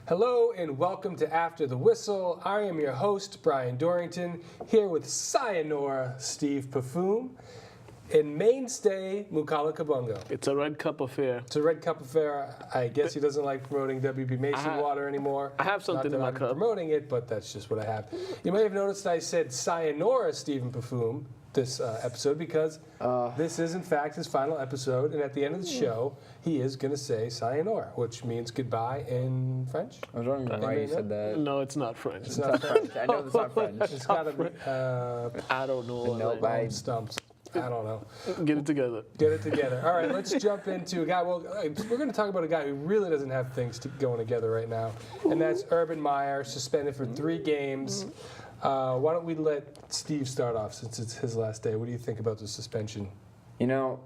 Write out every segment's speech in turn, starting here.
Hello and welcome to After the Whistle. I am your host, Brian Dorrington, here with Sayonara Steve Pafume and mainstay Mukala Kabungo. It's a red cup affair. It's a red cup affair. I guess he doesn't like promoting WB Mason water anymore. I have something in my cup. I'm promoting it, but that's just what I have. You may have noticed I said Sayonara Stephen Pafume this episode because this is in fact his final episode, and at the end of the show he is going to say sayonara, which means goodbye in French. I was wondering why you said that. No, it's not French. It's not French. I know it's not French. It's got to be I don't know. Stumps. I don't know. Get it together. Get it together. All right, let's jump into a guy. Well, we're going to talk about a guy who really doesn't have things going together right now, and that's Urban Meyer, suspended for 3 games. Why don't we let Steve start off since it's his last day? What do you think about the suspension? You know,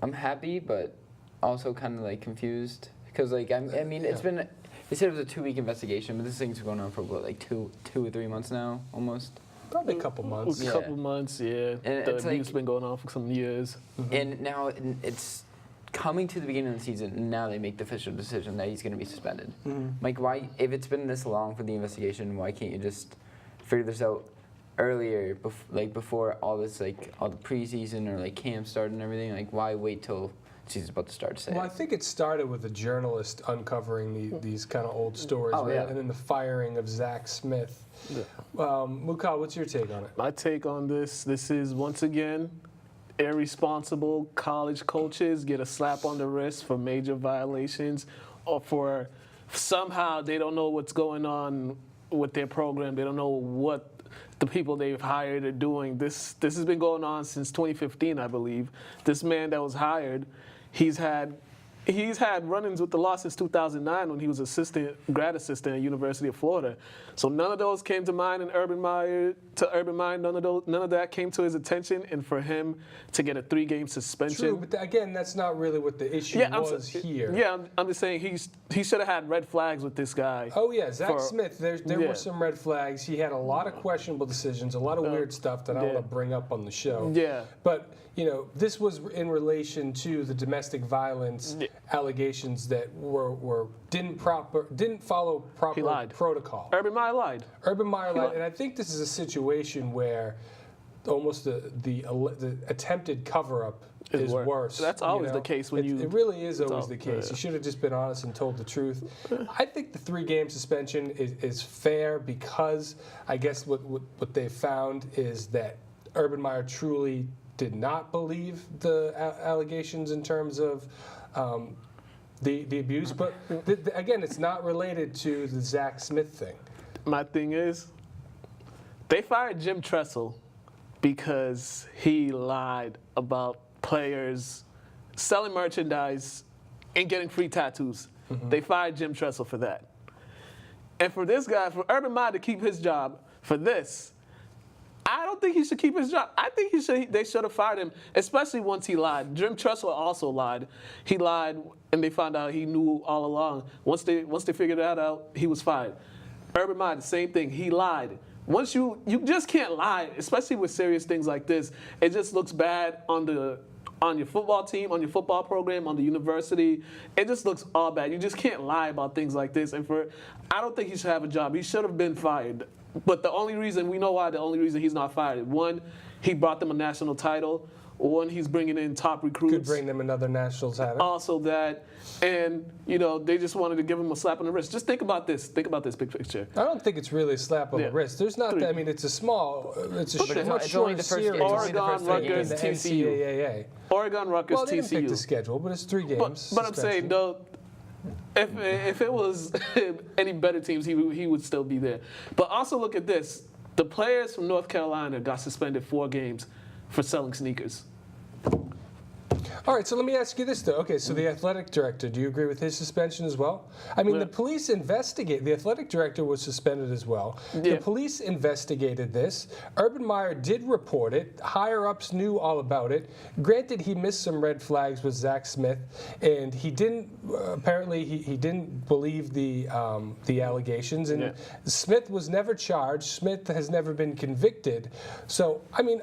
I'm happy, but also kind of like confused because it's been. They said it was a 2-week investigation, but this thing's been going on for what, like two or 3 months now, almost. Probably a couple months. A couple months, yeah. And the abuse's been going on for some years. Mm-hmm. And now it's coming to the beginning of the season, and now they make the official decision that he's going to be suspended. Mm-hmm. Like, why? If it's been this long for the investigation, why can't you just figure this out earlier, before all this, all the preseason or camp started and everything? Like, why wait till season's about to start to say? Well, I think it started with a journalist uncovering these kind of old stories, right? Yeah. And then the firing of Zach Smith. Yeah. Mukala, what's your take on it? My take on this is, once again, irresponsible college coaches get a slap on the wrist for major violations, or for somehow they don't know what's going on with their program. They don't know what the people they've hired are doing. This has been going on since 2015, I believe. This man that was hired, he's had run-ins with the law since 2009 when he was grad assistant at University of Florida. So none of those came to mind in Urban Meyer. None of that came to his attention, and for him to get a 3-game suspension. True, but again, that's not really what the issue was here. Yeah, I'm just saying he should have had red flags with this guy. Oh yeah, Zach Smith. There were some red flags. He had a lot of questionable decisions, a lot of weird stuff that I want to bring up on the show. Yeah, but this was in relation to the domestic violence allegations that didn't follow proper protocol. Urban Meyer lied. Urban Meyer lied, and I think this is a situation where almost the attempted cover-up is worse. That's always the case when It really is always the case. You should have just been honest and told the truth. I think the 3-game suspension is fair because I guess what they found is that Urban Meyer truly did not believe the allegations in terms of the abuse. But again, it's not related to the Zach Smith thing. My thing is, they fired Jim Tressel because he lied about players selling merchandise and getting free tattoos. Mm-hmm. They fired Jim Tressel for that. And for this guy, for Urban Meyer to keep his job for this, I don't think he should keep his job. I think they should have fired him, especially once he lied. Jim Tressel also lied. He lied, and they found out he knew all along. Once they figured that out, he was fired. Urban Meyer, the same thing. He lied. Once you just can't lie, especially with serious things like this. It just looks bad on your football team, on your football program, on the university. It just looks all bad. You just can't lie about things like this. And I don't think he should have a job. He should have been fired. But the only reason he's not fired, one, he brought them a national title. One, he's bringing in top recruits. Could bring them another national title. Also that, and they just wanted to give him a slap on the wrist. Just think about this. Think about this big picture. I don't think it's really a slap on the wrist. There's not. I mean, it's a much shorter series. Oregon, Rutgers, TCU. Oregon, Rutgers, TCU. Well, they didn't pick the schedule, but it's 3 games. But I'm saying though, if it was any better teams, he would still be there. But also look at this. The players from North Carolina got suspended 4 games for selling sneakers. All right, so let me ask you this, though. Okay, so the athletic director, do you agree with his suspension as well? I mean, the police the athletic director was suspended as well. Yeah. The police investigated this. Urban Meyer did report it. Higher-ups knew all about it. Granted, he missed some red flags with Zach Smith, and he didn't, apparently, he didn't believe the allegations, and Smith was never charged. Smith has never been convicted. So, I mean,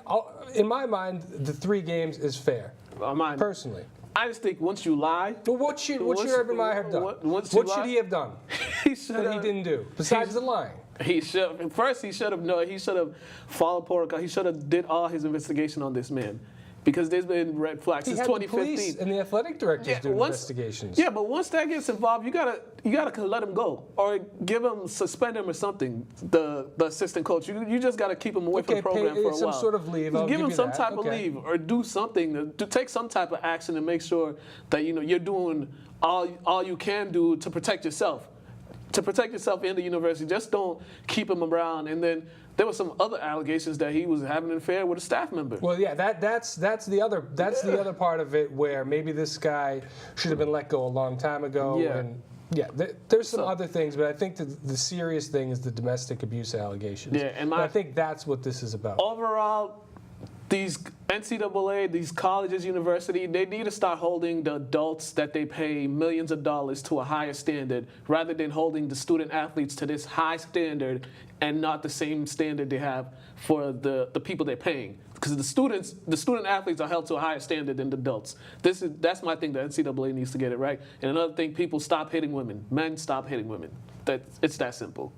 in my mind, the 3 games is fair. Mine, personally. I just think once you lie, But what should Urban Meyer have done? Once you What should lie- he have done he should that he didn't do besides the lying? He should have followed protocol. He should have did all his investigation on this man, because there's been red flags He since had the 2015. police and the athletic directors doing investigations. Yeah, but once that gets involved, you gotta let him go or suspend him or something. The assistant coach, you just gotta keep him away from the program for a some while. sort of leave. Just I'll give him you some that. type of leave or do something to take some type of action and make sure that you're doing all you can do to protect yourself. To protect yourself in the university, just don't keep him around. And then there were some other allegations that he was having an affair with a staff member. Well, yeah, that's the other part of it where maybe this guy should have been let go a long time ago. Yeah. And yeah, there's some other things, but I think the serious thing is the domestic abuse allegations. Yeah, and I think that's what this is about. Overall, these NCAA, these colleges, university, they need to start holding the adults that they pay millions of dollars to a higher standard rather than holding the student athletes to this high standard and not the same standard they have for the people they're paying. Because the student athletes are held to a higher standard than the adults. That's my thing. The NCAA needs to get it right. And another thing, people stop hitting women. Men stop hitting women. It's that simple.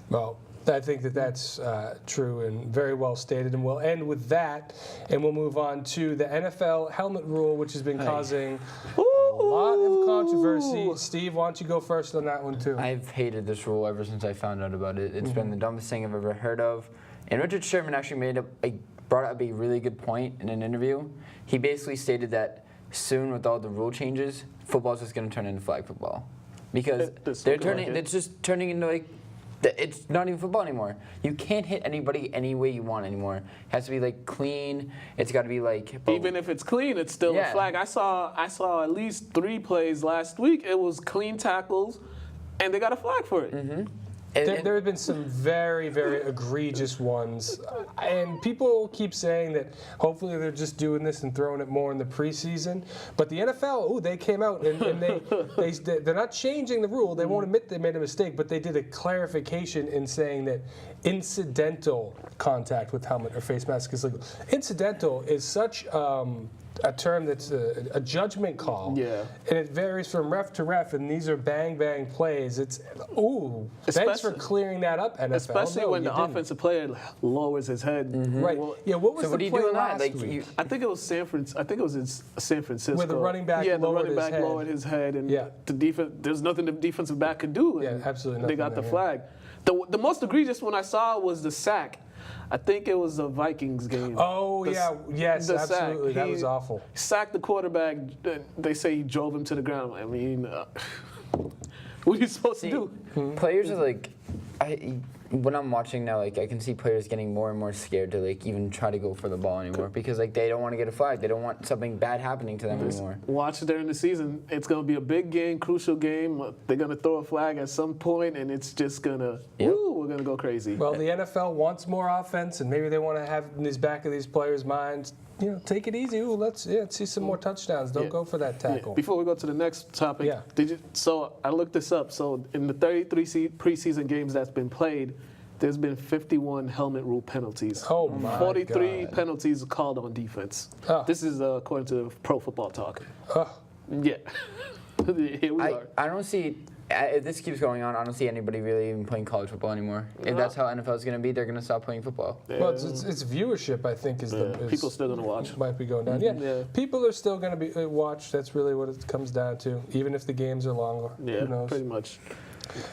Well, I think that's true and very well stated. And we'll end with that, and we'll move on to the NFL helmet rule, which has been causing a lot of controversy. Steve, why don't you go first on that one, too? I've hated this rule ever since I found out about it. It's been the dumbest thing I've ever heard of. And Richard Sherman actually brought up a really good point in an interview. He basically stated that soon, with all the rule changes, football's just going to turn into flag football. Because it's just turning into it's not even football anymore. You can't hit anybody any way you want anymore. It has to be clean. It's got to be even if it's clean, it's still a flag. I saw at least 3 plays last week. It was clean tackles, and they got a flag for it. Mm-hmm. There have been some very, very egregious ones, and people keep saying that hopefully they're just doing this and throwing it more in the preseason. But the NFL, they came out and they're not changing the rule. They won't admit they made a mistake, but they did a clarification in saying that incidental contact with helmet or face mask is legal. Incidental is such a term that's a judgment call. Yeah. And it varies from ref to ref, and these are bang plays. Thanks for clearing that up, NFL. Especially when the offensive player lowers his head. Mm-hmm. Right. Yeah, what was the play last week? I think it was in San Francisco. Where the running back lowered his head, and the defense, there's nothing the defensive back could do. Yeah, absolutely nothing. They got the flag. The most egregious one I saw was the sack. I think it was a Vikings game. Oh, yes, absolutely. That was awful. Sacked the quarterback. They say he drove him to the ground. I mean, what are you supposed to do? Players are when I'm watching now, I can see players getting more and more scared to even try to go for the ball anymore because they don't want to get a flag. They don't want something bad happening to them anymore. Watch during the season. It's going to be a big game, crucial game. They're going to throw a flag at some point, and it's just going to, we're going to go crazy. Well, the NFL wants more offense, and maybe they want to have in the back of these players' minds, take it easy. Ooh, let's see some more touchdowns. Don't go for that tackle. Before we go to the next topic, so I looked this up. So in the 33 preseason games that's been played, there's been 51 helmet rule penalties. Oh, my 43 God. penalties called on defense. This is according to Pro Football Talk. Yeah. Here we are. I don't see, if this keeps going on, I don't see anybody really even playing college football anymore. If that's how NFL is going to be, they're going to stop playing football. Yeah. Well, it's viewership, I think, people still going to watch. Might be going down. Yeah. People are still going to be watch. That's really what it comes down to, even if the games are longer. Yeah, who knows? pretty much.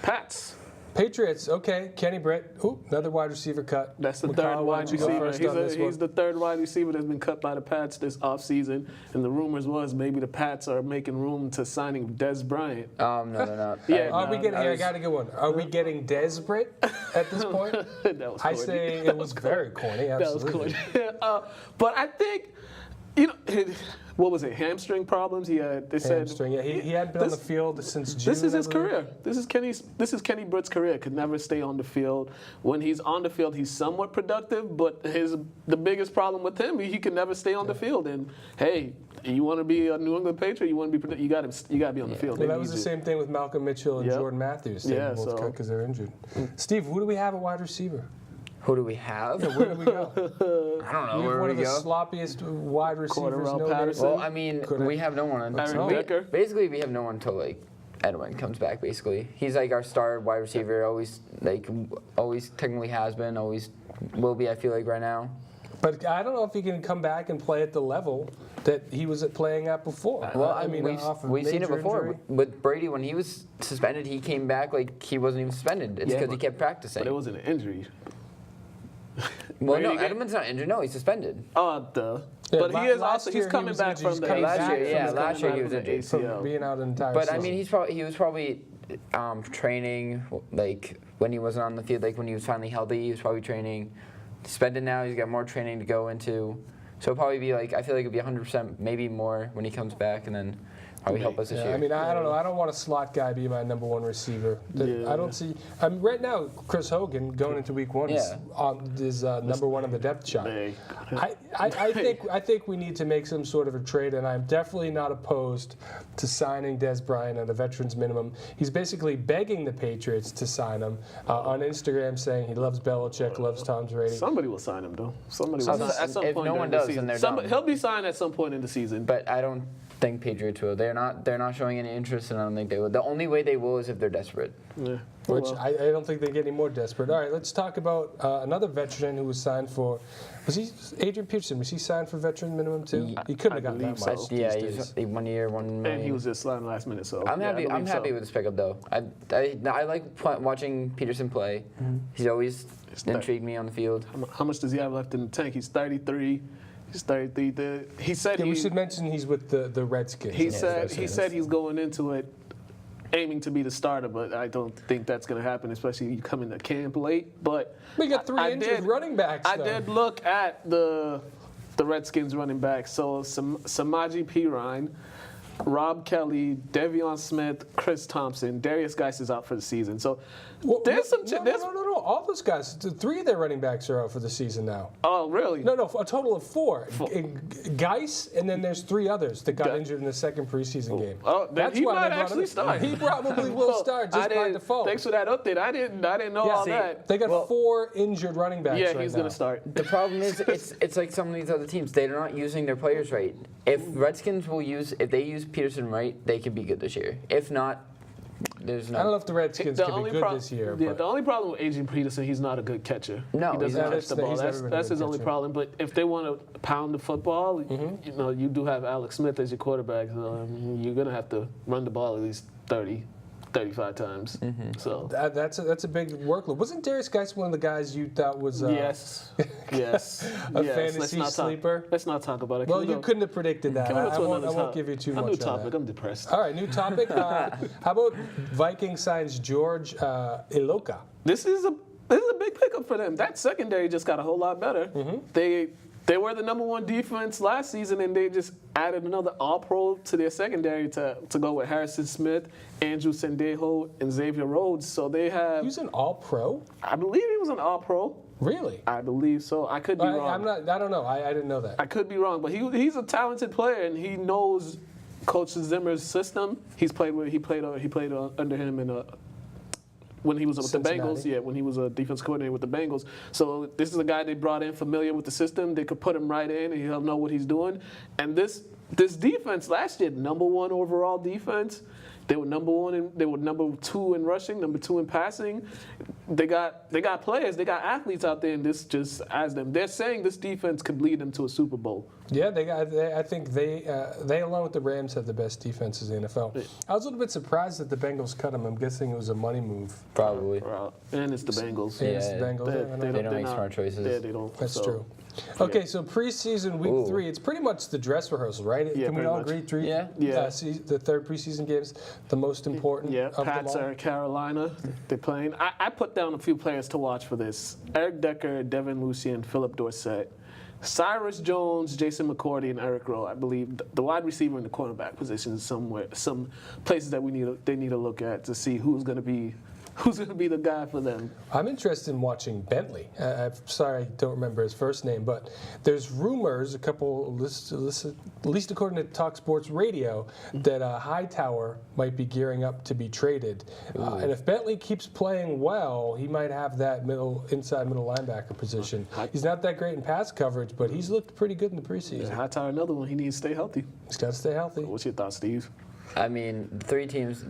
Pats. Patriots, okay. Kenny Britt, another wide receiver cut. That's the Mukala, third wide receiver. He's the third wide receiver that's been cut by the Pats this offseason. And the rumors was maybe the Pats are making room to signing Dez Bryant. No, they're not. I got a good one. Are we getting Dez Britt at this point? That was corny. I say it was very corny, absolutely. That was corny. But I think, what was it? Hamstring problems. He had. They said hamstring. Yeah, he hadn't been on the field since June. This is his career. This is Kenny Britt's career. Could never stay on the field. When he's on the field, he's somewhat productive. But the biggest problem with him, he can never stay on the field. And hey, you want to be a New England Patriot, you want to be. You got to be on the field. Well, that was the same thing with Malcolm Mitchell and Jordan Matthews. They both cut because they're injured. Steve, who do we have at wide receiver? Who do we have? Where do we go? I don't know. We have Where one we of the go? sloppiest wide receivers. Cordero No Patterson. Well, I mean, we have no one. Aaron Decker. Basically, we have no one until like Edwin comes back. Basically, he's like our star wide receiver. Always technically has been. Always will be. I feel like right now. But I don't know if he can come back and play at the level that he was playing at before. Well, I mean, we've seen it major before. injury. With Brady, when he was suspended, he came back like he wasn't even suspended. It's because he kept practicing. But it wasn't an injury. Well, no, Brady get- Edelman's not injured. No, he's suspended. Oh, duh. Yeah, But he is last also year he's he coming was back injured. from He's the coming last back year, yeah, from last year he coming was out of the injured. from ACL. being out an entire But season. I mean, he was probably training like when he wasn't on the field, like when he was finally healthy. He was probably training. Suspended now. He's got more training to go into. So it'll probably be like I feel like it'll be 100%, maybe more when he comes back, and then probably help us this Yeah, year. I mean, I don't know. I don't want a slot guy be my number one receiver. Yeah. I don't see. I mean, right now, Chris Hogan going into week one is number one on the depth chart. Hey. I think we need to make some sort of a trade, and I'm definitely not opposed to signing Des Bryant at a veterans minimum. He's basically begging the Patriots to sign him on Instagram, saying he loves Belichick, loves Tom Brady. Somebody will sign him though. Somebody will sign at some If point no during one the does, season. then they're done. He'll be signed at some point in the season. But I don't think Patriots will. They're not showing any interest, and I don't think they will. The only way they will is if they're desperate. Yeah. Which Well, I don't think they get any more desperate. All right, let's talk about another veteran who was signed for. Was he Adrian Peterson? Was he signed for veteran minimum too? He couldn't have gotten that believe much. so. Yeah, these he's days. 1 year, 1 million. and he was just signed last minute, so I'm yeah, I happy. I'm believe happy so. with this pickup though. I like watching Peterson play. He's always intrigued me on the field. How much does he have left in the tank? He's 33. He's 33. He said Yeah, he we should mention he's with the Redskins. He Yeah, said that's he it. said he's going into it aiming to be the starter, but I don't think that's going to happen, especially you come into camp late. But We got three injured running backs. I though. did look at the Redskins running backs. So Samaje Perine, Rob Kelly, Devion Smith, Chris Thompson, Darius Geis is out for the season. So Well, there's some. no. All those guys, three of their running backs are out for the season now. Oh, really? No, a total of four. Geis, and then there's three others that got Got- injured in the second preseason game. Oh, then he why might they brought actually him. start. He probably will start just by default. Thanks for that update. I didn't know all that. They got four injured running backs Yeah, right he's now. going to start. The problem is, it's like some of these other teams. They're not using their players right. If Redskins if they use Peterson right, they could be good this year. If not, there's no. I don't know if the Redskins can be good this year. Yeah, but the only problem with Adrian Peterson, he's not a good catcher. No, he doesn't he's catch not. the ball. He's never been a That's good his only catcher. problem. But if they want to pound the football, you do have Alex Smith as your quarterback. So you're gonna have to run the ball at least 30, 35 times. So that's a big workload. Wasn't Darius Geis one of the guys you thought was yes. a fantasy sleeper? Let's not talk about it. Well, you couldn't have predicted that. Can we go I to won't another give you too a much new on topic. that. I'm depressed. All right, new topic. How about Viking signs George Iloka? This is a big pickup for them. That secondary just got a whole lot better. They were the number one defense last season, and they just added another All-Pro to their secondary to go with Harrison Smith, Andrew Sendejo, and Xavier Rhodes. So they have. He's an All-Pro. I believe he was an All-Pro. Really? I believe so. I could be wrong. I don't know. I didn't know that. I could be wrong, but he's a talented player, and he knows Coach Zimmer's system. He played under him in when he was with the Bengals. Cincinnati. Yeah, when he was a defense coordinator with the Bengals. So this is a guy they brought in familiar with the system. They could put him right in, and he'll know what he's doing. And this defense last year, number one overall defense. They were number one. They were number two in rushing, number two in passing. They got players. They got athletes out there, and this just adds them. They're saying this defense could lead them to a Super Bowl. Yeah, I think they along with the Rams have the best defenses in the NFL. I was a little bit surprised that the Bengals cut him. I'm guessing it was a money move. Probably. And it's the Bengals. Yeah, it's the Bengals. I know. They don't make smart choices. Yeah, they don't. That's so. true. Okay, so preseason week 3, it's pretty much the dress rehearsal, right? Yeah, Can we pretty all much. agree? Yeah. The third preseason game is the most important Yeah, of them Pats all? are Carolina. They're playing. I put down a few players to watch for this. Eric Decker, Devin Lucien, Philip Dorsett, Cyrus Jones, Jason McCourty, and Eric Rowe. I believe the wide receiver and the cornerback positions somewhere, some places that they need to look at to see who's going to be Who's going to be the guy for them? I'm interested in watching Bentley. I'm sorry, I don't remember his first name, but there's rumors, at least according to Talk Sports Radio, that Hightower might be gearing up to be traded. And if Bentley keeps playing well, he might have that inside middle linebacker position. He's not that great in pass coverage, but he's looked pretty good in the preseason. Hightower, another one. He needs to stay healthy. He's got to stay healthy. What's your thoughts, Steve? I mean, 3 teams.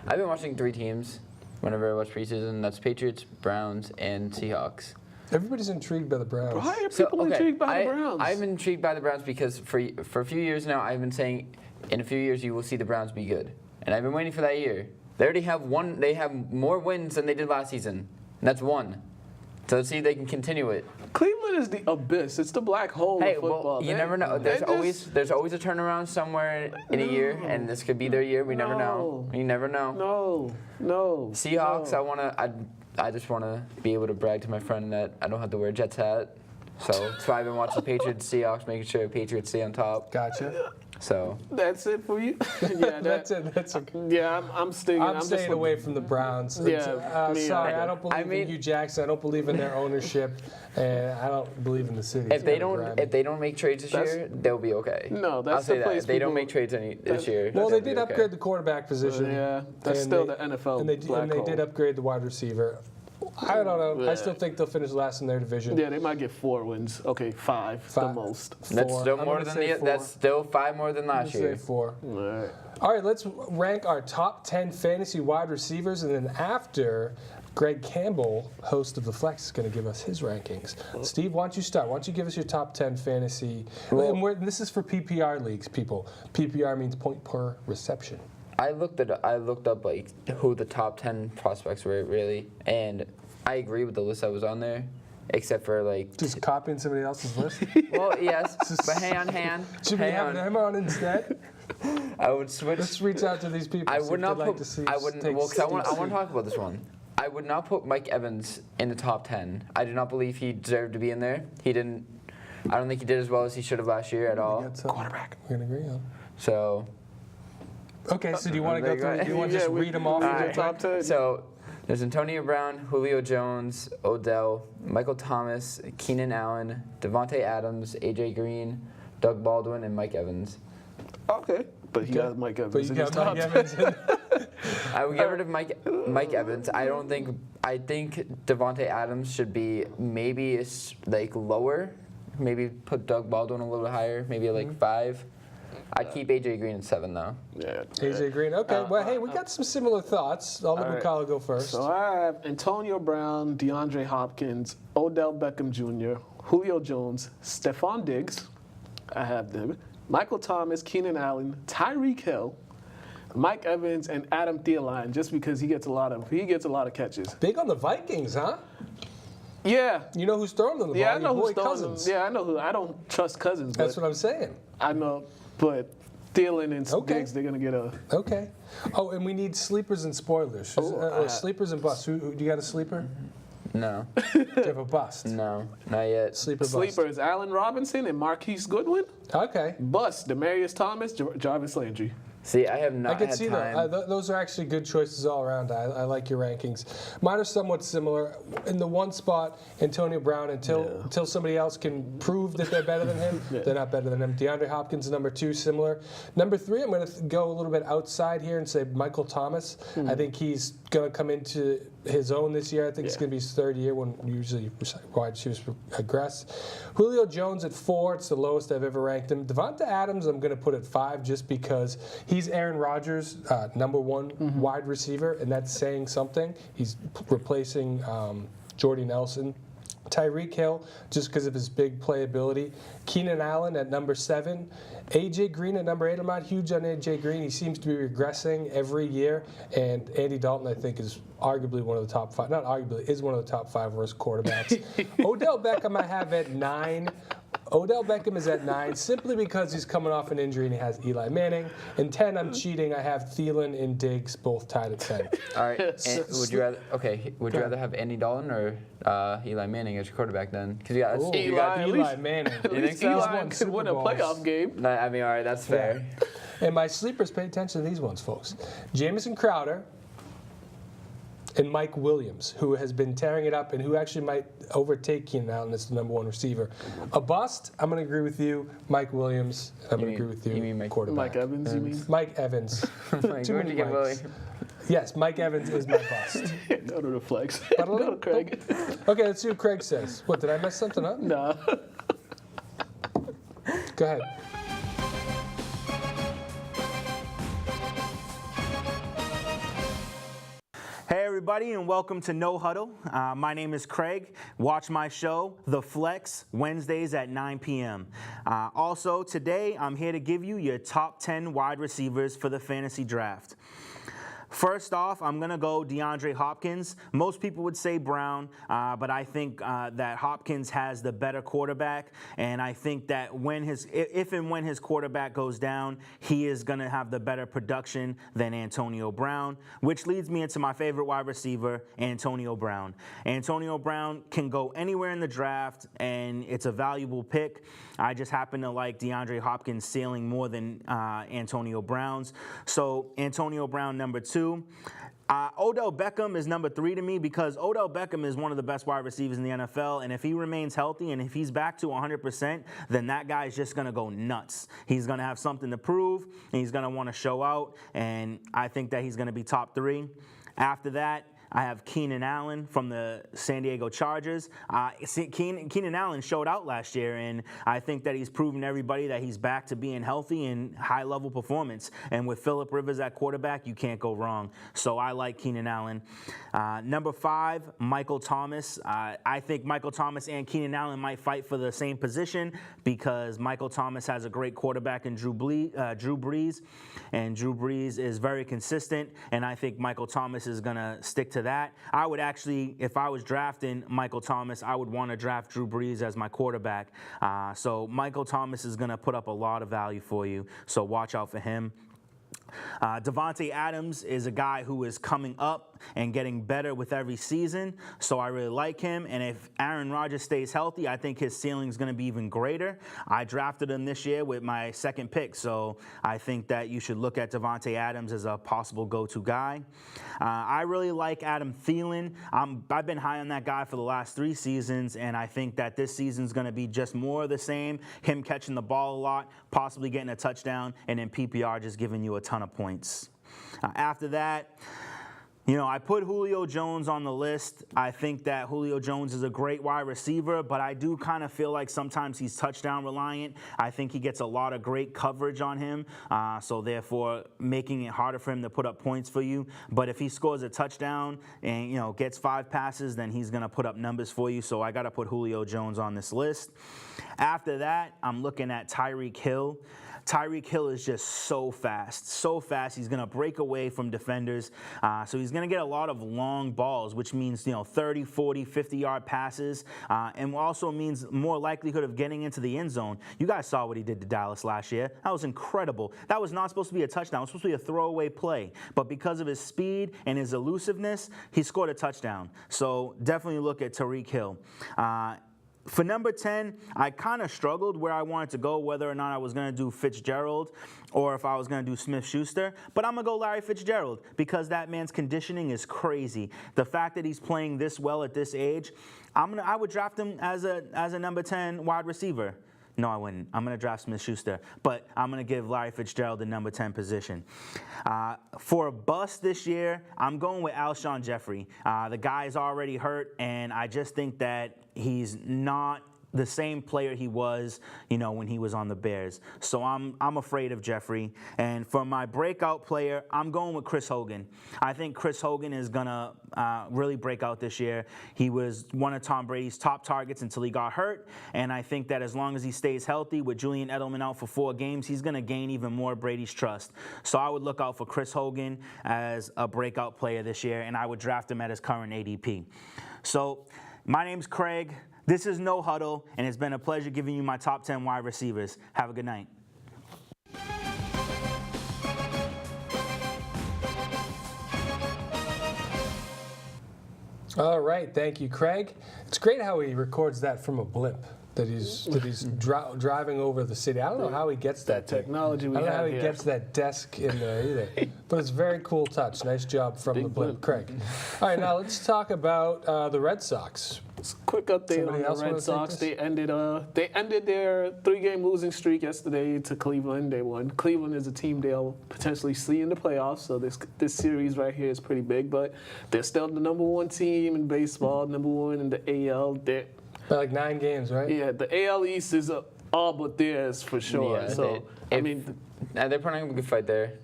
I've been watching 3 teams whenever I watch preseason. That's Patriots, Browns, and Seahawks. Everybody's intrigued by the Browns. Why are people intrigued by the Browns? I'm intrigued by the Browns because for a few years now, I've been saying in a few years you will see the Browns be good. And I've been waiting for that year. They already have one. They have more wins than they did last season. And that's 1. So let's see if they can continue it. Cleveland is the abyss. It's the black hole of football. Well, you never know. There's always a turnaround somewhere in a year, and this could be their year. We never know. You never know. No. Seahawks. I just wanna be able to brag to my friend that I don't have to wear a Jets hat. So that's why I've been watching Patriots, Seahawks, making sure Patriots stay on top. Gotcha. So that's it for you. Yeah, that's it. That's okay. Yeah, I'm staying. I'm staying away from the Browns. Yeah, sorry, I don't believe in Hugh Jackson. I don't believe in their ownership, and I don't believe in the city. If they don't make trades this year, they'll be okay. No, that's I'll say the place. If they don't make trades this year. Well, they did upgrade the quarterback position. Yeah, that's still the NFL. And they did upgrade the wide receiver. I don't know. Yeah. I still think they'll finish last in their division. Yeah, they might get 4 wins. Okay, 5 the most. That's still more than that's still 5 more than last year. Say 4. All right, let's rank our top 10 fantasy wide receivers, and then after, Greg Campbell, host of The Flex, is going to give us his rankings. Steve, why don't you start? Why don't you give us your top 10 fantasy? And this is for PPR leagues, people. PPR means point per reception. I looked up like who the top 10 prospects were really, and I agree with the list that was on there, except for like just copying somebody else's list. Well, yes, but hang on. Should we have them on instead? I would switch. Let's reach out to these people. I would not put. I want to talk about this one. I would not put Mike Evans in the top 10. I do not believe he deserved to be in there. He didn't. I don't think he did as well as he should have last year at all. Quarterback. We're gonna agree on. So. Okay, so do you want to go through? Do you want to just read them off? Right. Top 10. So there's Antonio Brown, Julio Jones, Odell, Michael Thomas, Keenan Allen, Devontae Adams, AJ Green, Doug Baldwin, and Mike Evans. Okay, but he got Mike Evans. But you got Mike Evans. I would get rid of Mike Evans. I think Devontae Adams should be maybe like lower. Maybe put Doug Baldwin a little bit higher. Maybe like 5. I'd keep AJ Green at 7 though. Yeah. AJ Green. Okay. Well, hey, we got some similar thoughts. I'll let Mukala go first. So I have Antonio Brown, DeAndre Hopkins, Odell Beckham Jr., Julio Jones, Stephon Diggs. I have them. Michael Thomas, Keenan Allen, Tyreek Hill, Mike Evans, and Adam Thielen. Just because he gets a lot of catches. Big on the Vikings, huh? Yeah. You know who's throwing them the ball? Yeah, I know who's throwing Cousins. them. Yeah, I know who. I don't trust Cousins. That's what I'm saying. I know. But Thielen and Diggs, they're going to get a... Okay. Oh, and we need sleepers and spoilers. Sleepers and busts. Do you got a sleeper? No. Do you have a bust? No, not yet. Sleeper is Allen Robinson and Marquise Goodwin. Okay. Bust, Demarius Thomas, Jarvis Landry. See, I have not had time. Those are actually good choices all around. I like your rankings. Mine are somewhat similar. In the one spot, Antonio Brown, until somebody else can prove that they're better than him, they're not better than him. DeAndre Hopkins, number 2, similar. Number 3, I'm going to go a little bit outside here and say Michael Thomas. I think he's going to come into his own this year. I think it's going to be his 3rd year when usually wide receivers progress. Julio Jones at 4. It's the lowest I've ever ranked him. Devonta Adams, I'm going to put at 5 just because he's Aaron Rodgers' number 1 wide receiver, and that's saying something. He's replacing Jordy Nelson. Tyreek Hill, just because of his big playability. Keenan Allen at number 7. AJ Green at number 8. I'm not huge on AJ Green. He seems to be regressing every year. And Andy Dalton, I think, is arguably one of the top 5. Not arguably, is one of the top 5 worst quarterbacks. Odell Beckham I have at 9. Odell Beckham is at 9 simply because he's coming off an injury and he has Eli Manning. And 10, I'm cheating. I have Thielen and Diggs both tied at 10. All right. Would you rather have Andy Dalton or Eli Manning as your quarterback then? Because you got Eli Manning. At least Eli could win a playoff game. I mean, all right, that's fair. And my sleepers, pay attention to these ones, folks. Jamison Crowder. and Mike Williams, who has been tearing it up and who actually might overtake Keenan Allen as the #1 receiver. A bust, I'm going to agree with you, Mike Williams. I'm going to agree with you, you mean Mike- quarterback. Mike Evans, you mean? Mike Evans. Like, Too where'd many you get Mikes. Willie? Yes, Mike Evans is my bust. Go to the flex. Go to Craig. Okay, let's see what Craig says. What, did I mess something up? Nah. Go ahead. Hey everybody, and welcome to No Huddle. My name is Craig. Watch my show, The Flex, Wednesdays at 9 p.m. Also, today I'm here to give you your top 10 wide receivers for the fantasy draft. First off, I'm going to go DeAndre Hopkins. Most people would say Brown, but I think that Hopkins has the better quarterback, and I think that if and when his quarterback goes down, he is going to have the better production than Antonio Brown, which leads me into my favorite wide receiver, Antonio Brown. Antonio Brown can go anywhere in the draft, and it's a valuable pick. I just happen to like DeAndre Hopkins' ceiling more than Antonio Brown's. So Antonio Brown, #2. Odell Beckham is #3 to me because Odell Beckham is one of the best wide receivers in the NFL, and if he remains healthy and if he's back to 100%, then that guy is just going to go nuts. He's going to have something to prove, and he's going to want to show out, and I think that he's going to be top 3. After that, I have Keenan Allen from the San Diego Chargers. Keenan Allen showed out last year, and I think that he's proven to everybody that he's back to being healthy and high-level performance. And with Phillip Rivers at quarterback, you can't go wrong. So I like Keenan Allen. #5, Michael Thomas. I think Michael Thomas and Keenan Allen might fight for the same position because Michael Thomas has a great quarterback in Drew Brees, and Drew Brees is very consistent, and I think Michael Thomas is going to stick to that. I would actually, if I was drafting Michael Thomas, I would want to draft Drew Brees as my quarterback. So Michael Thomas is going to put up a lot of value for you, so watch out for him. Davante Adams is a guy who is coming up and getting better with every season, so I really like him. And if Aaron Rodgers stays healthy, I think his ceiling is going to be even greater. I drafted him this year with my second pick, so I think that you should look at Davante Adams as a possible go-to guy. I really like Adam Thielen. I've been high on that guy for the last 3 seasons, and I think that this season's going to be just more of the same, him catching the ball a lot, possibly getting a touchdown, and then PPR just giving you a ton of points. After that, I put Julio Jones on the list. I think that Julio Jones is a great wide receiver, but I do kind of feel like sometimes he's touchdown reliant. I think he gets a lot of great coverage on him, so therefore making it harder for him to put up points for you. But if he scores a touchdown and gets 5 passes, then he's going to put up numbers for you. So I got to put Julio Jones on this list. After that, I'm looking at Tyreek Hill. Tyreek Hill is just so fast. He's going to break away from defenders. So he's going to get a lot of long balls, which means 30, 40, 50-yard passes, and also means more likelihood of getting into the end zone. You guys saw what he did to Dallas last year. That was incredible. That was not supposed to be a touchdown. It was supposed to be a throwaway play. But because of his speed and his elusiveness, he scored a touchdown. So definitely look at Tyreek Hill. For #10, I kind of struggled where I wanted to go, whether or not I was going to do Fitzgerald or if I was going to do Smith-Schuster. But I'm going to go Larry Fitzgerald because that man's conditioning is crazy. The fact that he's playing this well at this age, I would draft him as a #10 wide receiver. No, I wouldn't. I'm going to draft Smith-Schuster, but I'm going to give Larry Fitzgerald the #10 position. For a bust this year, I'm going with Alshon Jeffrey. The guy's already hurt, and I just think that he's not the same player he was, when he was on the Bears. So I'm afraid of Jeffrey. And for my breakout player, I'm going with Chris Hogan. I think Chris Hogan is gonna really break out this year. He was one of Tom Brady's top targets until he got hurt. And I think that as long as he stays healthy with Julian Edelman out for 4 games, he's gonna gain even more Brady's trust. So I would look out for Chris Hogan as a breakout player this year, and I would draft him at his current ADP. So my name's Craig. This is No Huddle, and it's been a pleasure giving you my top 10 wide receivers. Have a good night. All right, thank you, Craig. It's great how he records that from a blimp. that he's driving over the city. I don't know how he gets that thing. technology we I don't know have how he here. gets that desk in there either. But it's a very cool touch. Nice job from the blimp, Craig. All right, now let's talk about the Red Sox. Quick update Somebody on else the wanna Red take Sox. this? They ended their 3-game losing streak yesterday to Cleveland. They won. Cleveland is a team they'll potentially see in the playoffs, so this series right here is pretty big. But they're still the #1 team in baseball, #1 in the AL. By like 9 games, right? Yeah, the AL East is all but theirs for sure. Yeah, so they're putting up a good fight there.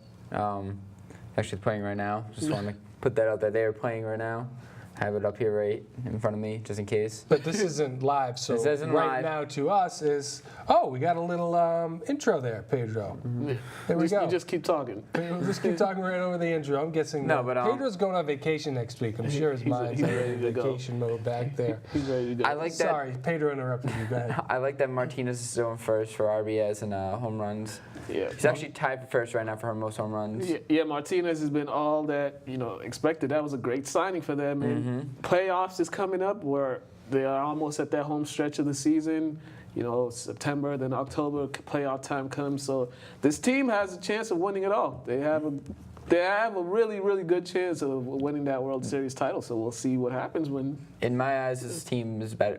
Actually playing right now. Just want to put that out there. They are playing right now. I have it up here right in front of me, just in case. But this isn't live, so This isn't right live. now to us is, we got a little intro there, Pedro. There we go. You just keep talking. We'll just keep talking right over the intro. I'm guessing No, but, Pedro's going on vacation next week. I'm sure his mind's he's in ready to go. vacation mode back there. He's ready to go. I like that. Sorry, Pedro interrupted you. Go ahead. I like that Martinez is going first for RBIs and home runs. Yeah. He's actually tied for first right now for most home runs. Yeah, Martinez has been all that expected. That was a great signing for them. And playoffs is coming up, where they are almost at that home stretch of the season. September, then October, playoff time comes. So this team has a chance of winning it all. They have a really, really good chance of winning that World Series title. So we'll see what happens when. In my eyes, this team is better.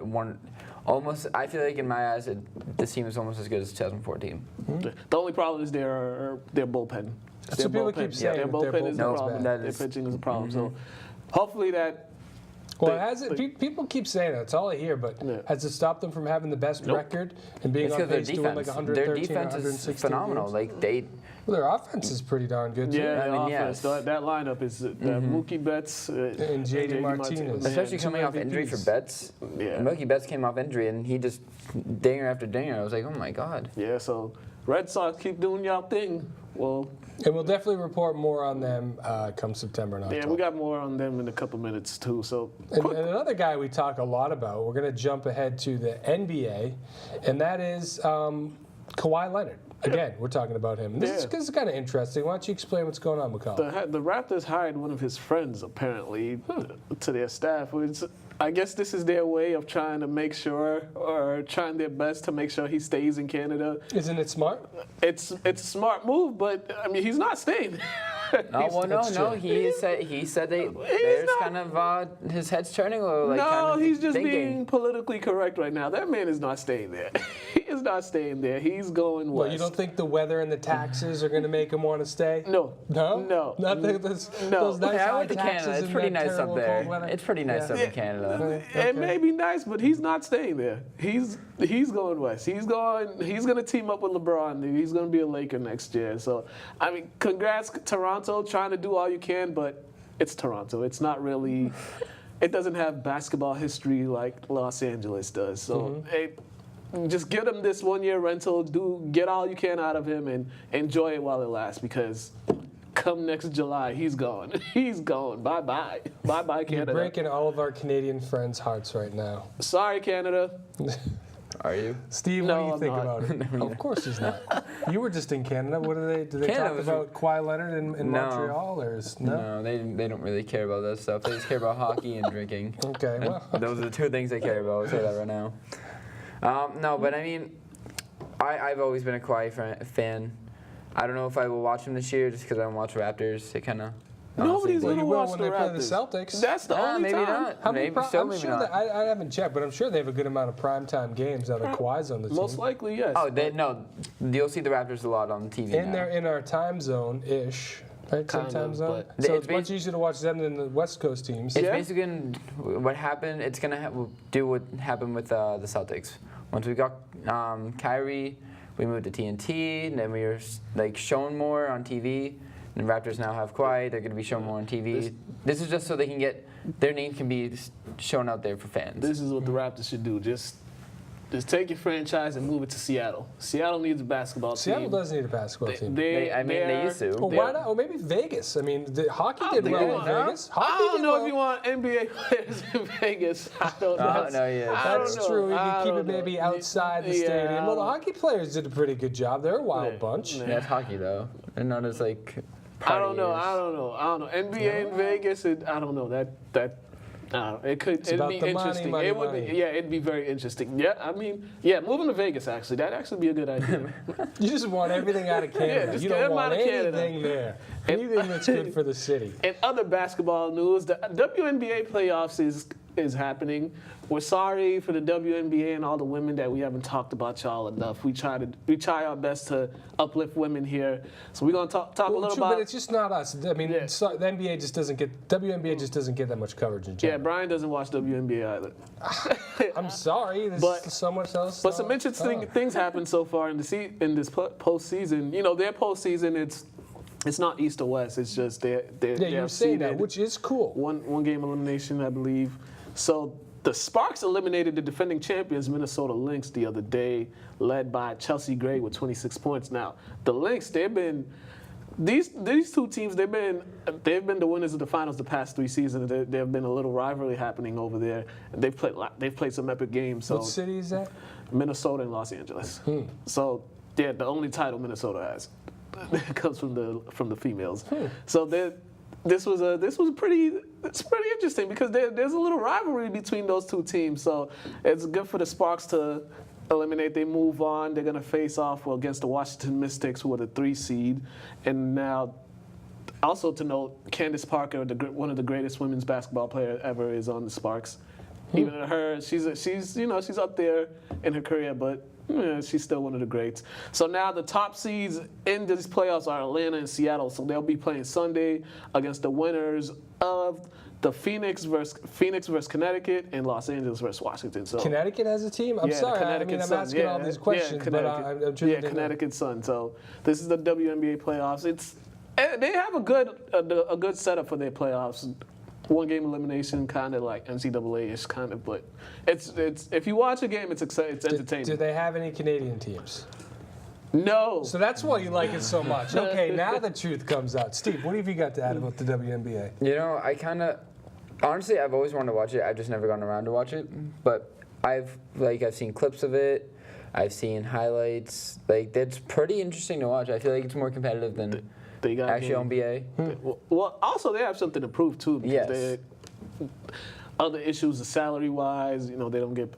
I feel like in my eyes, this team is almost as good as 2014. The only problem is their bullpen. That's what people keep saying, Their that their bullpen is the bullpen's problem. bad. Their pitching is a problem. So hopefully that. Well, people keep saying that. That's all I hear. But has it stopped them from having the best record and being It's on because pace to win like 113 their or defense 116 is phenomenal. games? Like Well, their offense is pretty darn good too. Yeah, I mean, offense. yes. That lineup is Mookie Betts And JD Martinez. especially two coming off injury for MVPs. Betts. Yeah. Mookie Betts came off injury and he just dinger after dinger. I was like, oh my god. Yeah, so Red Sox keep doing y'all thing. Well, And we'll definitely report more on them come September and October. yeah, we got more on them in a couple minutes too. So And another guy we talk a lot about, we're going to jump ahead to the NBA, and that is Kawhi Leonard. Again, we're talking about him. This is kind of interesting. Why don't you explain what's going on, Mukala? the Raptors hired one of his friends apparently to their staff. I guess this is their way of trying to make sure, or trying their best to make sure he stays in Canada. Isn't it smart? It's a smart move, but I mean he's not staying. No. He said there's not- kind of his head's turning or like No, kind of he's just thinking. being politically correct right now. That man is not staying there. He is not staying there. He's going west. Well, you don't think the weather and the taxes are going to make him want to stay? No. No? No. Nothing. Those nice Yeah, I high went to taxes Canada. It's and pretty that nice up terrible there. cold weather? It's pretty nice up in Canada. It may be nice, but he's not staying there. He's going west. He's going to team up with LeBron. He's going to be a Laker next year. So, I mean, congrats Toronto, trying to do all you can, but it's Toronto. It's not really. It doesn't have basketball history like Los Angeles does. So, just give him this 1-year rental. Get all you can out of him and enjoy it while it lasts, because come next July, he's gone. He's gone. Bye-bye. Bye-bye, Canada. You're breaking all of our Canadian friends' hearts right now. Sorry, Canada. Are you? Steve, No, what do you I'm think about it? Of course he's not. You were just in Canada. What do they Canada talk was- about Kawhi Leonard in No. Montreal, or is no? No, they don't really care about that stuff. They just care about hockey and drinking. Okay, well, Those are the two things they care about. I'll say that right now. No, but I mean, I've always been a Kawhi fan. I don't know if I will watch him this year just because I don't watch Raptors. It kind of. Nobody's Well, going to you will watch when the they play the Raptors. Celtics. That's the only maybe time. not. how many? Maybe so, I'm maybe sure not. that I haven't checked, but I'm sure they have a good amount of primetime games now that Kawhi's on the team. Most likely, yes. Oh, no. You'll see the Raptors a lot on TV And now. they're in our time zone-ish, right? Same Kind time of, zone. but- So It's it's much easier to watch them than the West Coast teams. It's Yeah. basically what happened. It's gonna do what happened with the Celtics. Once we got Kyrie, we moved to TNT, and then we were like shown more on TV. And the Raptors now have Kawhi. They're gonna be shown more on TV. This is just so they can get their name can be shown out there for fans. This is what the Raptors should do. Just take your franchise and move it to Seattle. Seattle needs a basketball team. Seattle does need a basketball team. They used to. Well, why not? Or maybe Vegas. I mean, the hockey did well in Vegas. I Hockey don't did know well. if you want NBA players in Vegas. I don't know. No, yeah. I That's don't know. true. You I can keep don't it maybe know. outside the Yeah, stadium. Well, the I hockey players did a pretty good job. They're a wild Yeah. bunch. Yeah. Yeah, it's hockey though. They're not as like. I don't know. partiers. I don't know. NBA in Vegas. I don't know. It'd be about the interesting. money, It would money. be, yeah, it'd be very interesting. Yeah, I mean, yeah, moving to Vegas actually, that'd actually be a good idea. You just want everything out of Canada. just You get don't them want out of Canada. anything there. Anything that's good for the city. In other basketball news, the WNBA playoffs is happening. We're sorry for the WNBA and all the women that we haven't talked about y'all enough. We try our best to uplift women here. So we're gonna talk a little True, about. but it's just not us. I mean, Yeah. the NBA just doesn't get WNBA just doesn't get that much coverage in Yeah, general. Brian doesn't watch WNBA either. I'm sorry. This But- is someone else. But some interesting things happened so far in this postseason. You know, their postseason, it's not East or West. It's just they're Yeah, you were saying that, seeded. which is cool. One game elimination, I believe. So the Sparks eliminated the defending champions Minnesota Lynx the other day, led by Chelsea Gray with 26 points. Now the Lynx, they've been these two teams. They've been the winners of the finals the past 3 seasons. There have been a little rivalry happening over there. They've played some epic games. So What city is that? Minnesota and Los Angeles. So yeah, the only title Minnesota has comes from the females. So this was pretty interesting because there's a little rivalry between those two teams. So it's good for the Sparks to eliminate. They move on. They're gonna face off against the Washington Mystics, who are the 3 seed, and now. Also to note, Candace Parker, one of the greatest women's basketball players ever, is on the Sparks. Even her, she's up there in her career, but she's still one of the greats. So now the top seeds in these playoffs are Atlanta and Seattle. So they'll be playing Sunday against the winners of the Phoenix versus Connecticut and Los Angeles versus Washington. So Connecticut has a team? I'm yeah, sorry. I mean, I'm asking all these questions, but I'm truly didn't know. Connecticut Sun. So this is the WNBA playoffs. They have a good setup for their playoffs. 1 game elimination, kind of like NCAA-ish, kind of, but it's if you watch a game, it's entertaining. Do they have any Canadian teams? No. So that's why you like it so much. Okay, now the truth comes out. Steve, what have you got to add about the WNBA? You know, honestly, I've always wanted to watch it. I've just never gotten around to watch it. But I've seen clips of it. I've seen highlights. It's pretty interesting to watch. I feel like it's more competitive than actual NBA. Well, also they have something to prove too, because Yes. other issues, salary-wise, they don't get.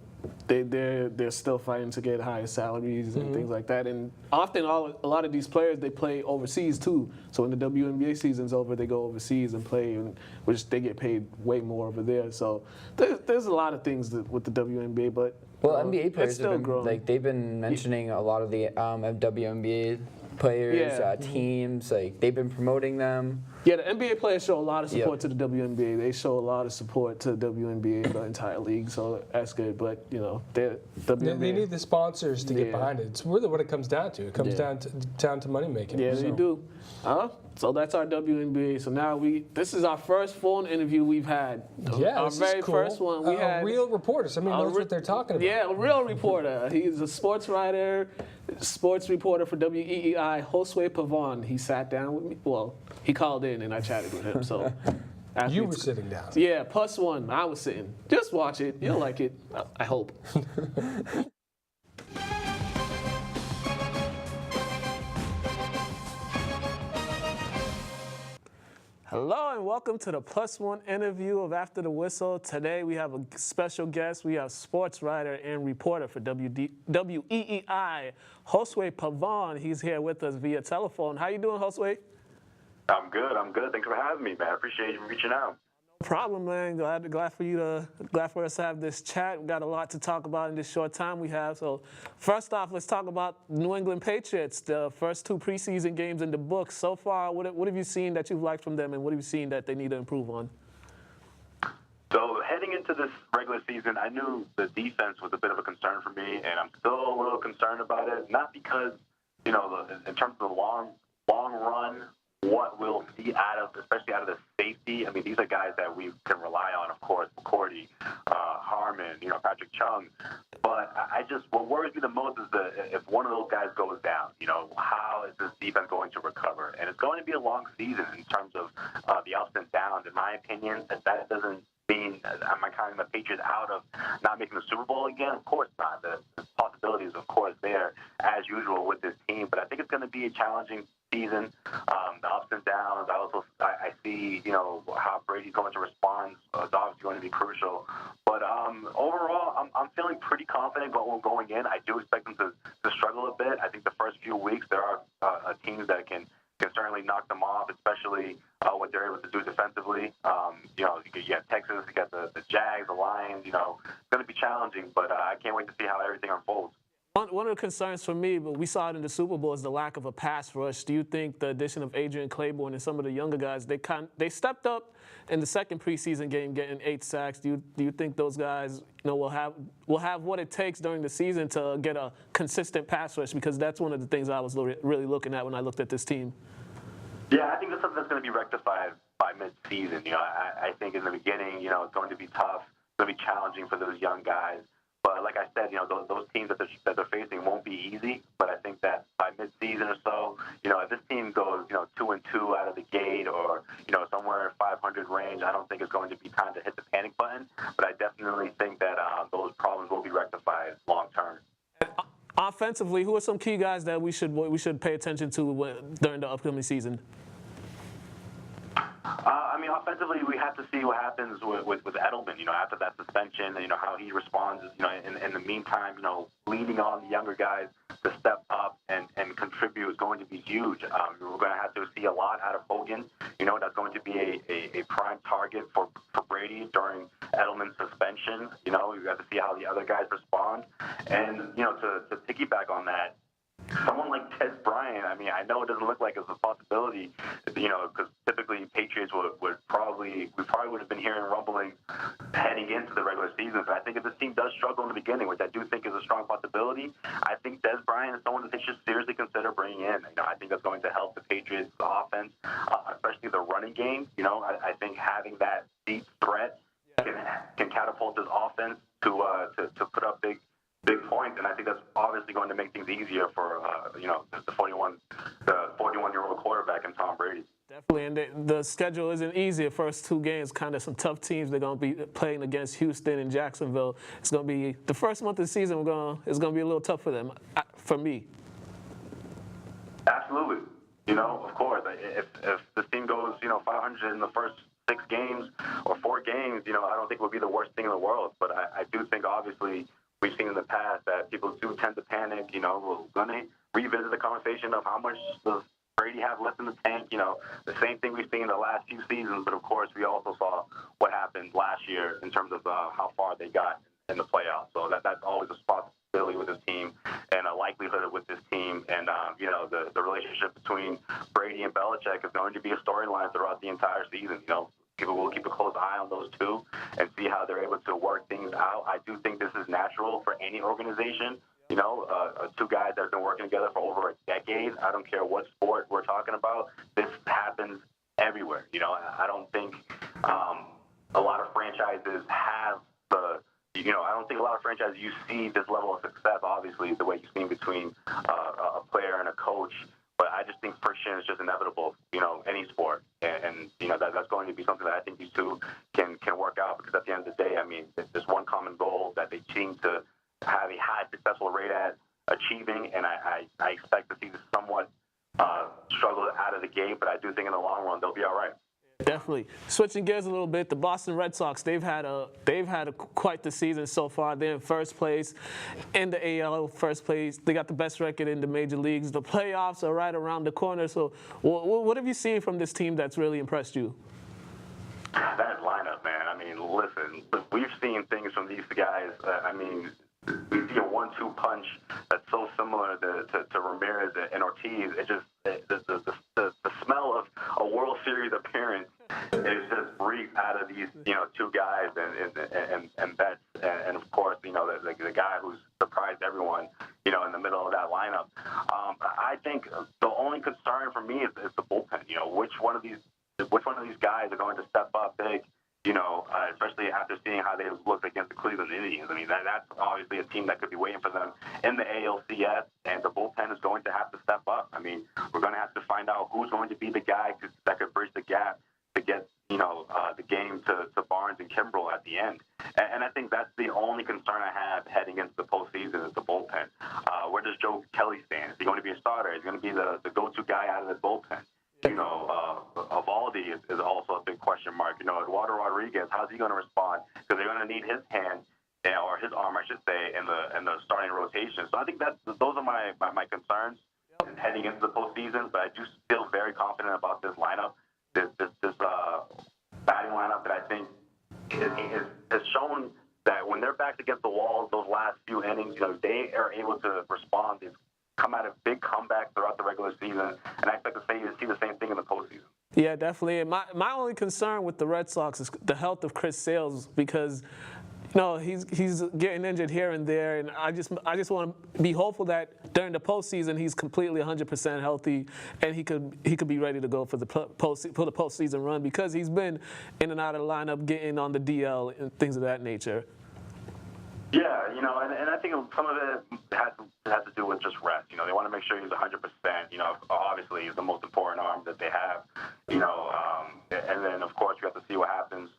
They're still fighting to get higher salaries and things like that. And often, a lot of these players, they play overseas too. So when the WNBA season's over, they go overseas and play, which they get paid way more over there. So there's a lot of things with the WNBA, but NBA players it's still have been growing. they've been mentioning a lot of the WNBA players, teams. They've been promoting them. Yeah, the NBA players show a lot of support to the WNBA. They show a lot of support to the WNBA, the entire league, so that's good. But, They need the sponsors to get behind it. It's really what it comes down to. It comes down to money making. Yeah, they do. So that's our WNBA. So now this is our first phone interview we've had. Yeah, our this very is cool. first one. We had real reporter. Somebody knows what they're talking about. Yeah, a real reporter. He's a sports writer, sports reporter for WEEI, Josue Pavon. He sat down with me. Well, he called in and I chatted with him. So you were sitting down. Yeah, +1. I was sitting. Just watch it. You'll like it. I hope. Hello and welcome to the +1 interview of After the Whistle. Today we have a special guest. We have sports writer and reporter for WEEI, Josue Pavon. He's here with us via telephone. How you doing, Josue? I'm good. Thanks for having me, man. I appreciate you reaching out. No problem, man. Glad for us to have this chat. We got a lot to talk about in this short time we have. So first off, let's talk about New England Patriots. The first 2 preseason games in the books. So far, what have you seen that you've liked from them, and what have you seen that they need to improve on? So heading into this regular season, I knew the defense was a bit of a concern for me, and I'm still a little concerned about it. Not because, in terms of the long run, what we'll see especially out of the safety. I mean, these are guys that we can rely on, of course, McCourty, Harmon, Patrick Chung. But what worries me the most is if one of those guys goes down, how is this defense going to recover? And it's going to be a long season in terms of the ups and downs. In my opinion, that doesn't mean am I counting the Patriots out of not making the Super Bowl again? Of course not. The possibilities, of course, there as usual with this team. But I think it's going to be a challenging season. The ups and downs. I see, how Brady's going to respond. It's obviously going to be there are teams that can certainly knock them off, especially what they're able to do defensively. You have Texas, you got the Jags, the Lions. It's going to be challenging, but I can't wait to see how everything unfolds. One of the concerns for me, but we saw it in the Super Bowl, is the lack of a pass rush. Do you think the addition of Adrian Claiborne and some of the younger guys, they stepped up in the second preseason game, getting 8 sacks? Do you think those guys, will have what it takes during the season to get a consistent pass rush? Because that's one of the things I was really looking at when I looked at this team. Yeah, I think that's something that's going to be rectified by mid-season. I think in the beginning, it's going to be tough. It's going to be challenging for those young guys. But like I said, those teams that they're facing won't be easy. But I think that by mid-season or so, if this team goes, 2-2 out of the gate, or somewhere in 500 range, I don't think it's going to be time to hit the panic button. But I definitely think that those problems will be rectified long term. Offensively, who are some key guys that we should pay attention to during the upcoming season? Offensively, we have to see what happens with Edelman, after that suspension, how he responds. In the meantime, leaning on the younger guys to step up and contribute is going to be huge. We're going to have to see a lot out of Hogan. That's going to be a prime target for Brady during Edelman's suspension. We have to see how the other guys respond. And, to piggyback on that, someone like Des Bryant, I know it doesn't look like it's a possibility, because typically Patriots we probably would have been hearing rumblings heading into the regular season. But I think if this team does struggle in the beginning, which I do think is a strong possibility, I think Des Bryant is someone that they should seriously consider bringing in. I think that's going to help the Patriots' offense, especially the running game. I think having that deep threat can catapult this offense to put up big points, and I think that's obviously going to make things easier for the 41-year-old quarterback and Tom Brady. Definitely, and the schedule isn't easy. The first 2 games, kind of some tough teams. They're going to be playing against Houston and Jacksonville. It's going to be the first month of the season. It's going to be a little tough for them, for me. Absolutely, of course. If this team goes 500 in the first 6 games or 4 games, I don't think it would be the worst thing in the world. But I do think obviously, we've seen in the past that people do tend to panic. We're going to revisit the conversation of how much does Brady have left in the tank. The same thing we've seen in the last few seasons. But, of course, we also saw what happened last year in terms of how far they got in the playoffs. So that's always a possibility with this team and a likelihood with this team. And, the relationship between Brady and Belichick is going to be a storyline throughout the entire season. People will keep a close eye on those two and see how they're able to work things out. I do think this is natural for any organization. 2 guys that have been working together for over a decade. I don't care what sport we're talking about. This happens everywhere. I don't think a lot of franchises have the. I don't think a lot of franchises you see this level of success. Obviously, the way you've seen between a player and a coach. But I just think friction is just inevitable, any sport. And that's going to be something that I think these two can work out, because at the end of the day, there's one common goal that they seem to have a high successful rate at achieving, and I expect to see this somewhat struggle out of the gate, but I do think in the long run they'll be all right. Definitely. Switching gears a little bit, the Boston Red Sox, they've had quite the season so far. They're in first place in the AL, first place. They got the best record in the major leagues. The playoffs are right around the corner. So what have you seen from this team that's really impressed you? That lineup, man. Listen, we've seen things from these guys. We see a 1-2 punch that's so similar to Ramirez and Ortiz. It just the smell of a World Series appearance is just reeked out of these 2 guys and Betts and of course the guy who's surprised everyone in the middle of that lineup. I think the only concern for me is the bullpen. Which one of these guys are going to step up big? Especially after seeing how they looked against the Cleveland Indians. That's obviously a team that could be waiting for them in the ALCS, and the bullpen is going to have to step up. We're going to have to find out who's going to be the guy that could bridge the gap to get, the game to Barnes and Kimbrel at the end. And I think that's the only concern I have heading into the postseason is the bullpen. Where does Joe Kelly stand? Is he going to be a starter? Is he going to be the go-to guy out of the bullpen? Evaldi is also a big question mark. Eduardo Rodriguez, how's he going to respond? Because they're going to need his hand, or his arm, I should say, in the starting rotation. So I think those are my concerns. heading into the postseason, but I do feel very confident about this lineup, this batting lineup that I think has shown that when their backs against the walls, those last few innings, they are able to respond. They've come out of big comebacks throughout the regular season, and I expect to see the same thing in the postseason. Yeah, definitely. And my only concern with the Red Sox is the health of Chris Sales, because he's getting injured here and there, and I just want to be hopeful that during the postseason he's completely 100% healthy and he could be ready to go for the postseason run, because he's been in and out of the lineup, getting on the DL and things of that nature. Yeah, and I think some of it has to do with just rest. They want to make sure he's 100%. Obviously he's the most important arm that they have. And then of course you have to see what happens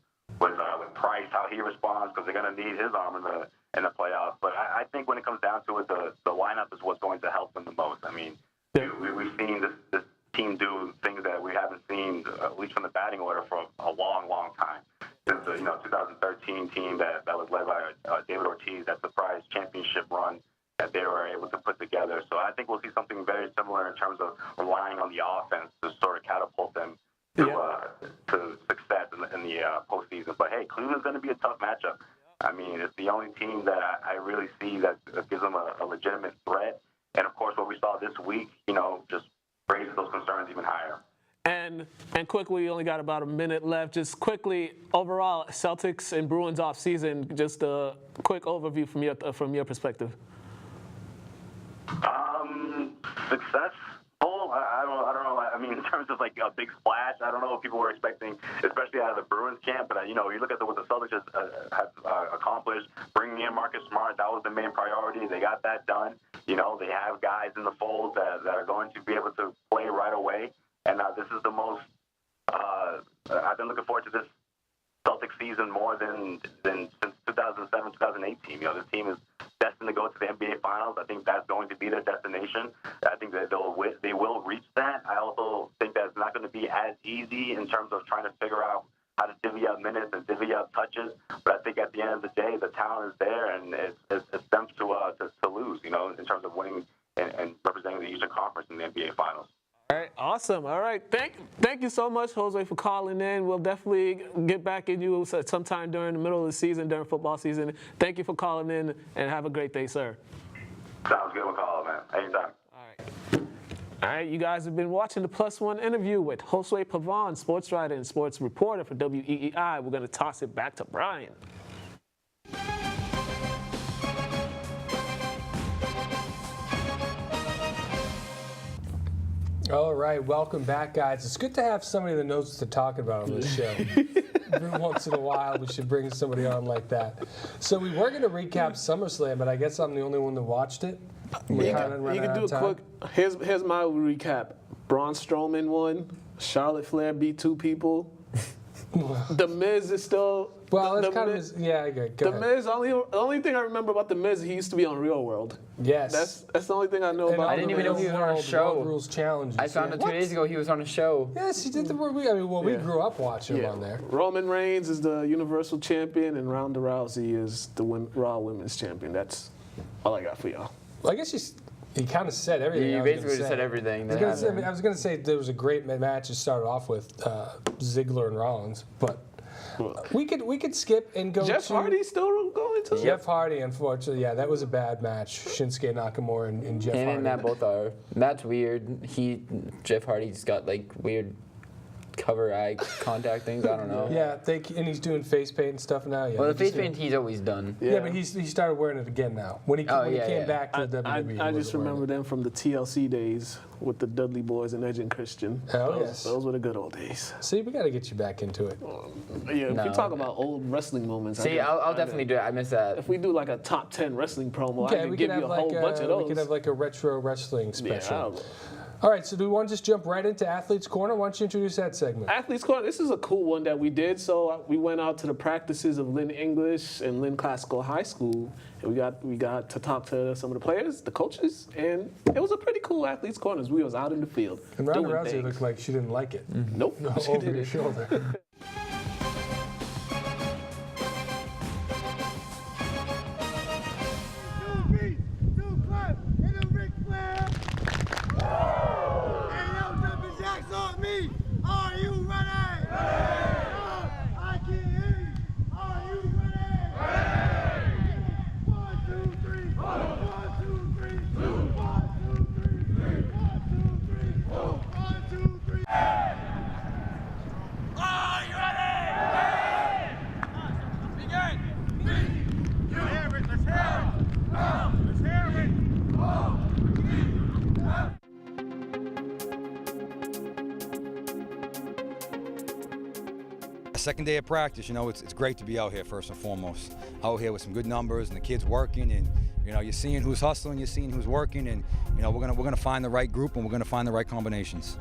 with Price, how he responds, because they're going to need his arm in the playoffs. But I think when it comes down to it, the lineup is what's going to help them the most. I mean, we've seen this team do things that we haven't seen, at least from the batting order, for a long, long time. Since the 2013 team that was led by David Ortiz, that surprise championship run that they were able to put together. So I think we'll see something very similar in terms of relying on the offense to sort of catapult them to success in the postseason. But hey, Cleveland's going to be a tough matchup. I mean, it's the only team that I really see that gives them a legitimate threat. And of course, what we saw this week, just raises those concerns even higher. And quickly, we only got about a minute left. Just quickly, overall, Celtics and Bruins off season. Just a quick overview from your perspective. Success. I don't know. I mean, in terms of like a big splash, I don't know what people were expecting, especially out of the Bruins camp. But you look at what the Celtics have accomplished, bringing in Marcus Smart. That was the main priority. They got that done. They have guys in the fold that are going to be able to play right away. And this is the most. I've been looking forward to this Celtics season more than since 2007, 2018. This team is destined to go to the NBA Finals. I think that's going to be their destination. I think that they will reach that. I also think that it's not going to be as easy in terms of trying to figure out how to divvy up minutes and divvy up touches. But I think at the end of the day, the talent is there, and it's them to lose. In terms of winning and representing the Eastern Conference in the NBA Finals. All right, awesome. All right, thank you so much, Jose, for calling in. We'll definitely get back in you sometime during the middle of the season, during football season. Thank you for calling in, and have a great day, sir. Sounds good, Mukala, man. Anytime. All right, you guys have been watching the Plus One interview with Jose Pavon, sports writer and sports reporter for WEEI. We're going to toss it back to Brian. All right, welcome back, guys. It's good to have somebody that knows what to talk about on this show. Every once in a while, we should bring somebody on like that. So we were going to recap SummerSlam, but I guess I'm the only one that watched it. You can do a quick. Here's my recap. Braun Strowman won. Charlotte Flair beat 2 people. The Miz is still. Well, it's kind of yeah. Okay, go ahead. Miz. The only thing I remember about the Miz, he used to be on Real World. Yes, that's the only thing I know about. I didn't even know he was on a show. World Rules Challenge. I found out 2 days ago he was on a show. Yes, he did the. We grew up watching him on there. Roman Reigns is the Universal Champion, and Ronda Rousey is the Raw Women's Champion. That's all I got for y'all. Well, I guess he kind of said everything. You basically just said everything. I was going to say there was a great match to start off with Ziggler and Rollins, but we could skip and go. Jeff Hardy's still going to. Jeff Hardy, unfortunately, yeah, that was a bad match. Shinsuke Nakamura and Jeff Hardy. And that both are. That's weird. Jeff Hardy's got like weird cover eye contact things. I don't know. Yeah, and he's doing face paint and stuff now. Yeah, well, the face paint he's always done. Yeah, but he started wearing it again now. When he came back to the WWE. I just remember them from the TLC days with the Dudley Boys and Edge and Christian. Yes. Those were the good old days. See, we got to get you back into it. If you talk about old wrestling moments. See, I'll definitely do it. I miss that. If we do like a top 10 wrestling promo, I can give you a whole bunch of those. We could have like a retro wrestling special. Yeah, all right, so do we want to just jump right into Athlete's Corner? Why don't you introduce that segment? Athlete's Corner, this is a cool one that we did. So we went out to the practices of Lynn English and Lynn Classical High School, and we got to talk to some of the players, the coaches, and it was a pretty cool Athlete's Corner. We was out in the field. And Ronda Rousey looked like she didn't like it. Nope. Over your shoulder. second day of practice, you know, it's great to be out here first and foremost. Out here with some good numbers and the kids working, and you know, you're seeing who's hustling, you're seeing who's working, and you know, we're gonna find the right group and we're gonna find the right combinations.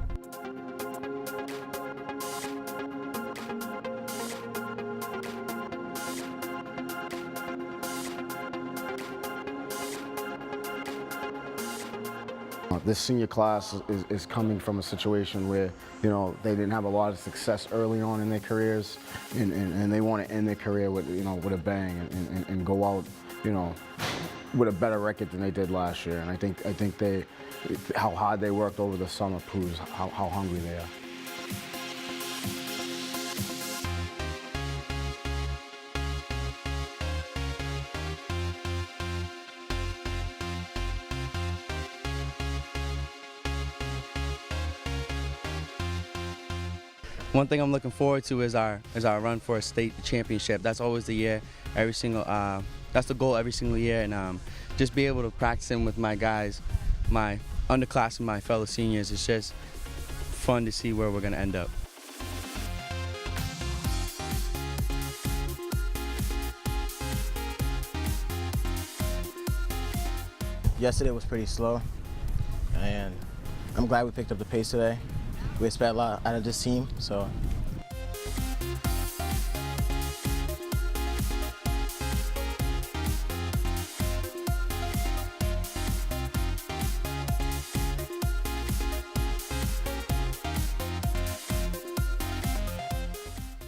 This senior class is coming from a situation where, you know, they didn't have a lot of success early on in their careers, and they want to end their career with, you know, with a bang and go out, you know, with a better record than they did last year. And I think how hard they worked over the summer proves how hungry they are. One thing I'm looking forward to is our run for a state championship. That's always the year, that's the goal every single year, and just be able to practice in with my guys, my underclassmen, my fellow seniors. It's just fun to see where we're gonna end up. Yesterday was pretty slow, and I'm glad we picked up the pace today. We expect a lot out of this team, so.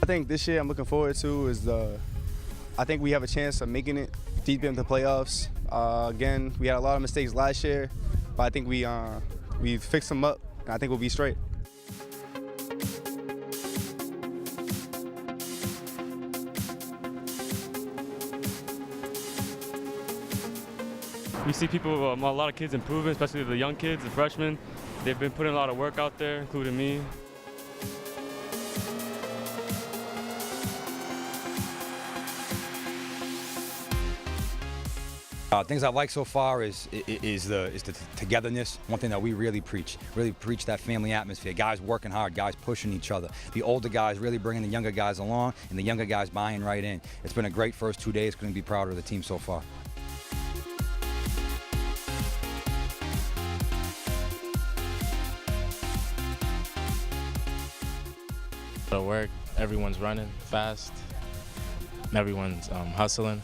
I think this year I'm looking forward to is I think we have a chance of making it deep into the playoffs. Again, we had a lot of mistakes last year, but I think we fixed them up, and I think we'll be straight. We see people, a lot of kids improving, especially the young kids, the freshmen. They've been putting a lot of work out there, including me. Things I like so far is the togetherness. One thing that we really preach that family atmosphere. Guys working hard, guys pushing each other. The older guys really bringing the younger guys along, and the younger guys buying right in. It's been a great first 2 days. Couldn't be prouder of the team so far. The work, everyone's running fast, everyone's hustling.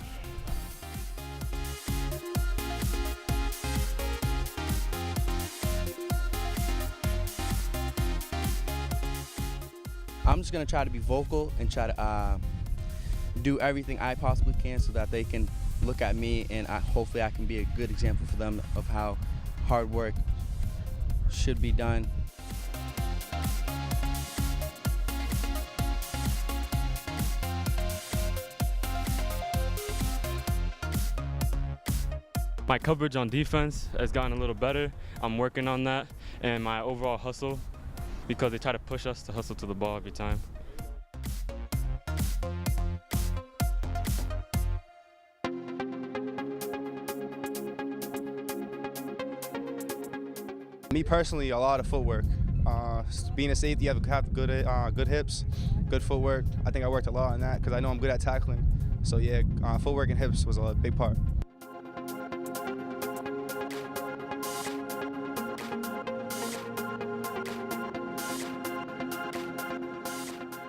I'm just gonna try to be vocal and try to do everything I possibly can so that they can look at me, and hopefully I can be a good example for them of how hard work should be done. My coverage on defense has gotten a little better. I'm working on that, and my overall hustle, because they try to push us to hustle to the ball every time. Me personally, a lot of footwork. Being a safety, you have to have good hips, good footwork. I think I worked a lot on that because I know I'm good at tackling. So yeah, footwork and hips was a big part.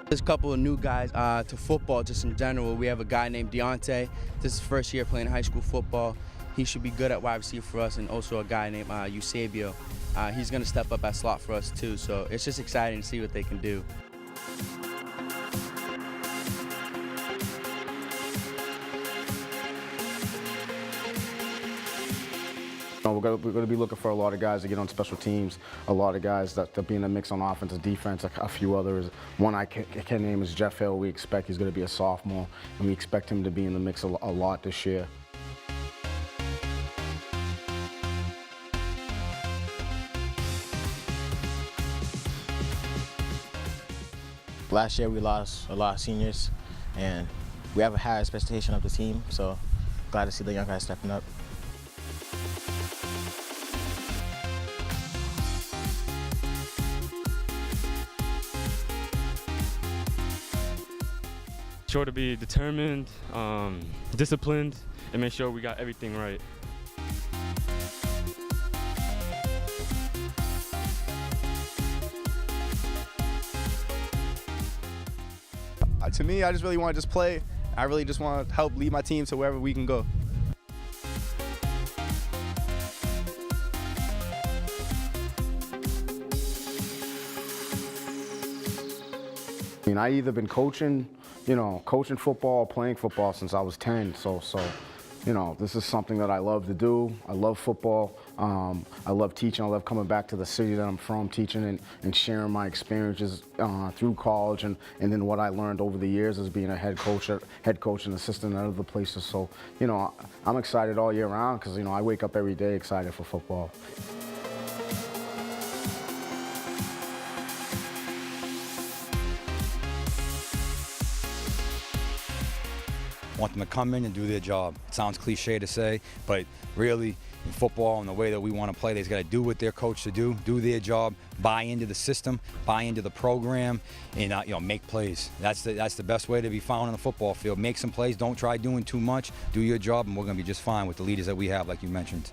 There's a couple of new guys to football just in general. We have a guy named Deontay. This is his first year playing high school football. He should be good at wide receiver for us, and also a guy named Eusebio. He's going to step up at slot for us too, so it's just exciting to see what they can do. We're going to be looking for a lot of guys to get on special teams, a lot of guys that be in the mix on offense and defense, a few others. One I can name is Jeff Hill. We expect he's going to be a sophomore, and we expect him to be in the mix a lot this year. Last year we lost a lot of seniors, and we have a high expectation of the team, so glad to see the young guys stepping up. Sure to be determined, disciplined, and make sure we got everything right. To me, I just really want to just play. I really just want to help lead my team to wherever we can go. I mean, I either been coaching, coaching football or playing football since I was 10. So, this is something that I love to do. I love football. I love teaching. I love coming back to the city that I'm from, teaching and sharing my experiences through college and then what I learned over the years as being a head coach and assistant at other places. So, I'm excited all year round because, I wake up every day excited for football. Want them to come in and do their job. It sounds cliche to say, but really, in football and the way that we want to play, they've got to do what they're coached to do their job, buy into the system, buy into the program, and make plays. That's the best way to be found on the football field. Make some plays. Don't try doing too much. Do your job, and we're going to be just fine with the leaders that we have, like you mentioned.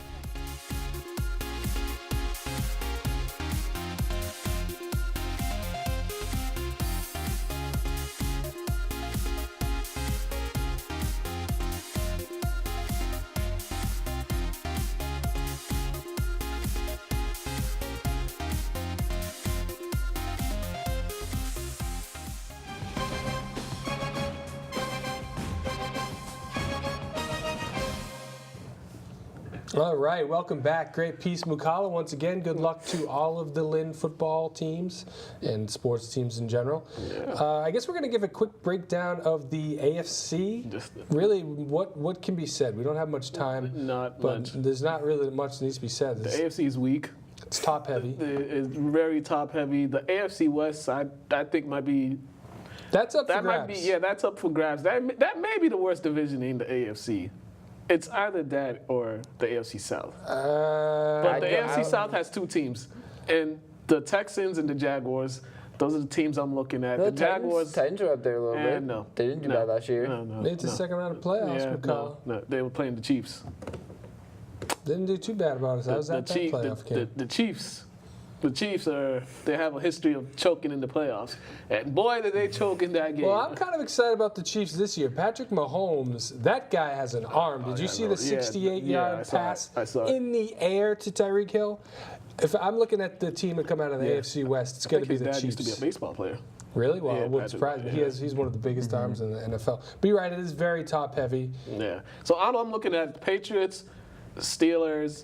All right, welcome back. Great piece, Mukala. Once again, good luck to all of the Lynn football teams and sports teams in general. Yeah. I guess we're going to give a quick breakdown of the AFC. Really, what can be said? We don't have much time. Not but much. There's not really much that needs to be said. The AFC is weak. It's top heavy. It's very top heavy. The AFC West, I think might be. That's up for grabs. That's up for grabs. That may be the worst division in the AFC. It's either that or the AFC South. But the AFC South has two teams, and the Texans and the Jaguars. Those are the teams I'm looking at. No, the Jaguars. Titans are up there a little bit. No, they didn't do bad last year. No, Made it to the second round of playoffs, Mukala. No, they were playing the Chiefs. Didn't do too bad about it. How was that playoff game? The Chiefs. The Chiefs they have a history of choking in the playoffs. And boy, did they choke in that game. Well, I'm kind of excited about the Chiefs this year. Patrick Mahomes, that guy has an arm. Did you see the 68-yard pass in the air to Tyreek Hill? If I'm looking at the team that come out of the AFC West, it's going to be the Chiefs. His dad used to be a baseball player. Really? Well, it wouldn't surprise me. He's one of the biggest arms in the NFL. But you're right, it is very top-heavy. Yeah. So I'm looking at Patriots, Steelers,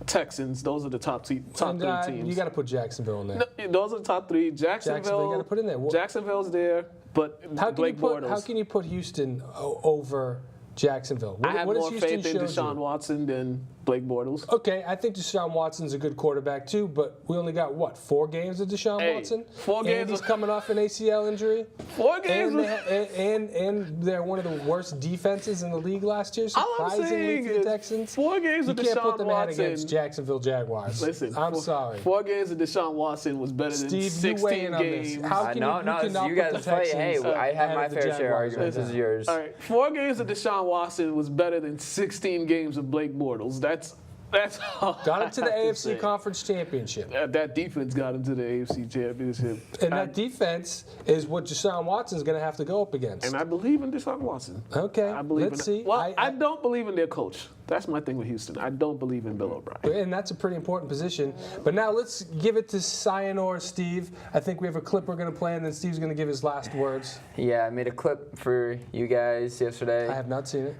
Texans. Those are the top three teams. You got to put Jacksonville in there. No, those are the top three. Jacksonville. You got to put in there. Jacksonville's there, but Blake Bortles. How can you put Houston over Jacksonville? I have more faith in Deshaun Watson than Blake Bortles. Okay, I think Deshaun Watson's a good quarterback too, but we only got, 4 games of Deshaun Watson? 4 games. And he's coming off an ACL injury. 4 games. And they're one of the worst defenses in the league last year, surprisingly for the Texans. 4 games of Deshaun Watson. You can't put them out against Jacksonville Jaguars. Listen, I'm sorry. 4 games of Deshaun Watson was better than 16 games. How can you guys play. Hey, I have my fair share argument. This is yours. All right, 4 games of Deshaun Watson was better than 16 games of Blake Bortles. That's all. Got him to the AFC Conference Championship. That defense got him to the AFC Championship. And that defense is what Deshaun Watson's going to have to go up against. And I believe in Deshaun Watson. Okay, let's see. Well, I don't believe in their coach. That's my thing with Houston. I don't believe in Bill O'Brien. And that's a pretty important position. But now let's give it to Sayonara Steve. I think we have a clip we're going to play, and then Steve's going to give his last words. Yeah, I made a clip for you guys yesterday. I have not seen it.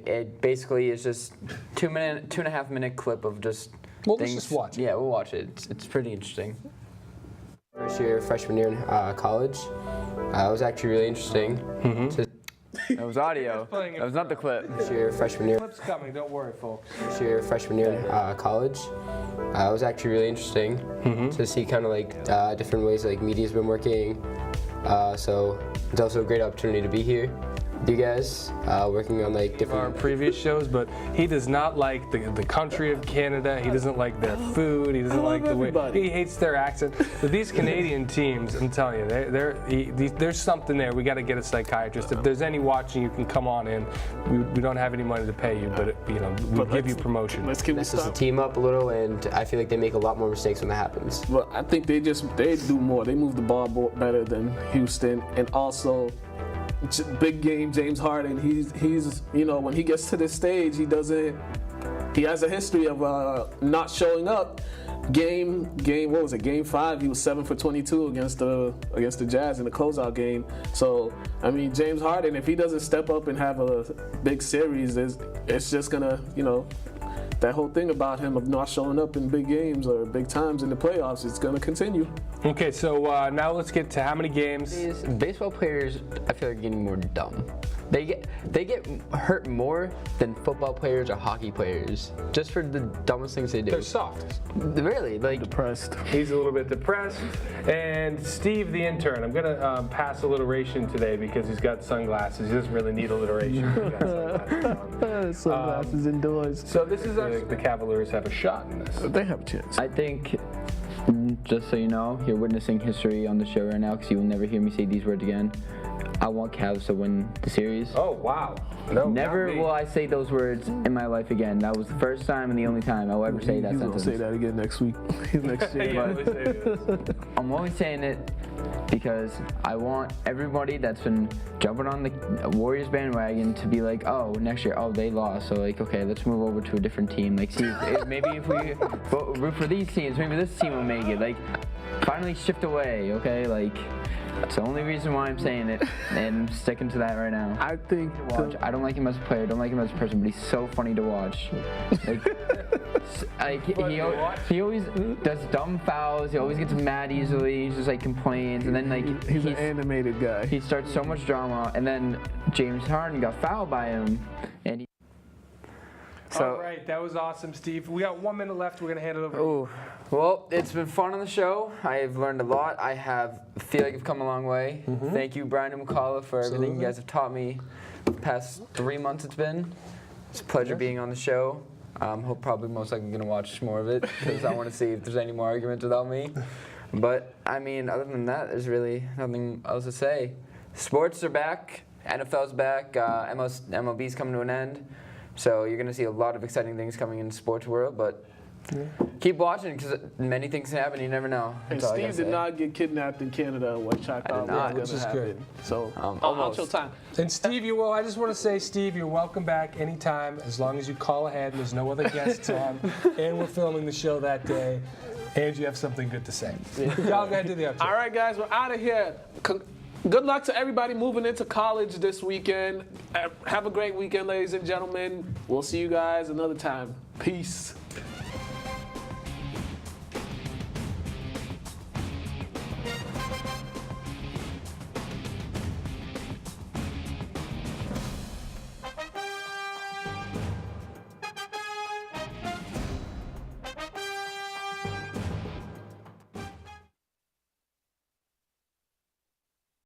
It basically is just 2.5 minute clip of just things. Let's just watch it. Yeah, we'll watch it. It's pretty interesting. First year, freshman year in college. It was actually really interesting. That was audio. That was not the clip. This year, freshman year. Clip's coming. Don't worry, folks. This year, freshman year in college. It was actually really interesting to see kind of like different ways like media's been working. So it's also a great opportunity to be here. you guys, working on like Our different. previous shows, but he does not like the country of Canada. He doesn't like their food. He doesn't like the way he hates their accent. But these Canadian teams, I'm telling you, there's something there. We got to get a psychiatrist. If there's any watching, you can come on in. We don't have any money to pay you, but we'll give you promotion. Can we This is to stop? team up a little, and I feel like they make a lot more mistakes when that happens. Well, I think they do more. They move the ball better than Houston, and also big game James Harden. He's when he gets to this stage, he has a history of not showing up. Game what was it? Game 5, he was 7 for 22 against the Jazz in the closeout game. So I mean, James Harden, if he doesn't step up and have a big series, it's just gonna that whole thing about him of not showing up in big games or big times in the playoffs, it's gonna continue. Okay, so now let's get to how many games. These baseball players, I feel like, are getting more dumb. They get hurt more than football players or hockey players, just for the dumbest things they do. They're soft. Really, like Depressed. He's a little bit depressed. And Steve, the intern, I'm going to pass alliteration today because he's got sunglasses. He doesn't really need alliteration. He's got sunglasses on. Sunglasses indoors. So this is the Cavaliers have a shot in this. They have a chance. I think, just so you know, you're witnessing history on the show right now because you will never hear me say these words again. I want Cavs to win the series. Oh, wow. No, Never will I say those words in my life again. That was the first time and the only time I'll ever say that He's sentence. gonna say that again next week. Next year. I'm only saying it because I want everybody that's been jumping on the Warriors bandwagon to be like, oh, next year, oh, they lost. So, like, okay, let's move over to a different team. Like, see, maybe if we root for these teams, maybe this team will make it. Like, finally shift away, okay? Like, that's the only reason why I'm saying it, and I'm sticking to that right now. I think I don't like him as a player, don't like him as a person, but he's so funny to watch. Like, he always does dumb fouls. He always gets mad easily. He's just like complains, and then like he's an animated guy. He starts so much drama, and then James Harden got fouled by him, and he. All right, that was awesome, Steve. We got 1 minute left. We're going to hand it over. Oh, well, it's been fun on the show. I've learned a lot. I feel like I've come a long way. Thank you, Brian and Mukala, for everything you guys have taught me the past 3 months it's been. It's a pleasure being on the show. Probably most likely going to watch more of it because I want to see if there's any more arguments without me. But, I mean, other than that, there's really nothing else to say. Sports are back. NFL's back. MLB's coming to an end. So you're going to see a lot of exciting things coming in the sports world, but keep watching because many things can happen. You never know. And Steve did not get kidnapped in Canada, which I thought was going to happen. So, outro time. And Steve, I just want to say, Steve, you're welcome back anytime as long as you call ahead and there's no other guests on, and we're filming the show that day, and you have something good to say. Y'all go ahead and do the outro. All right, guys, we're out of here. Good luck to everybody moving into college this weekend. Have a great weekend, ladies and gentlemen. We'll see you guys another time. Peace.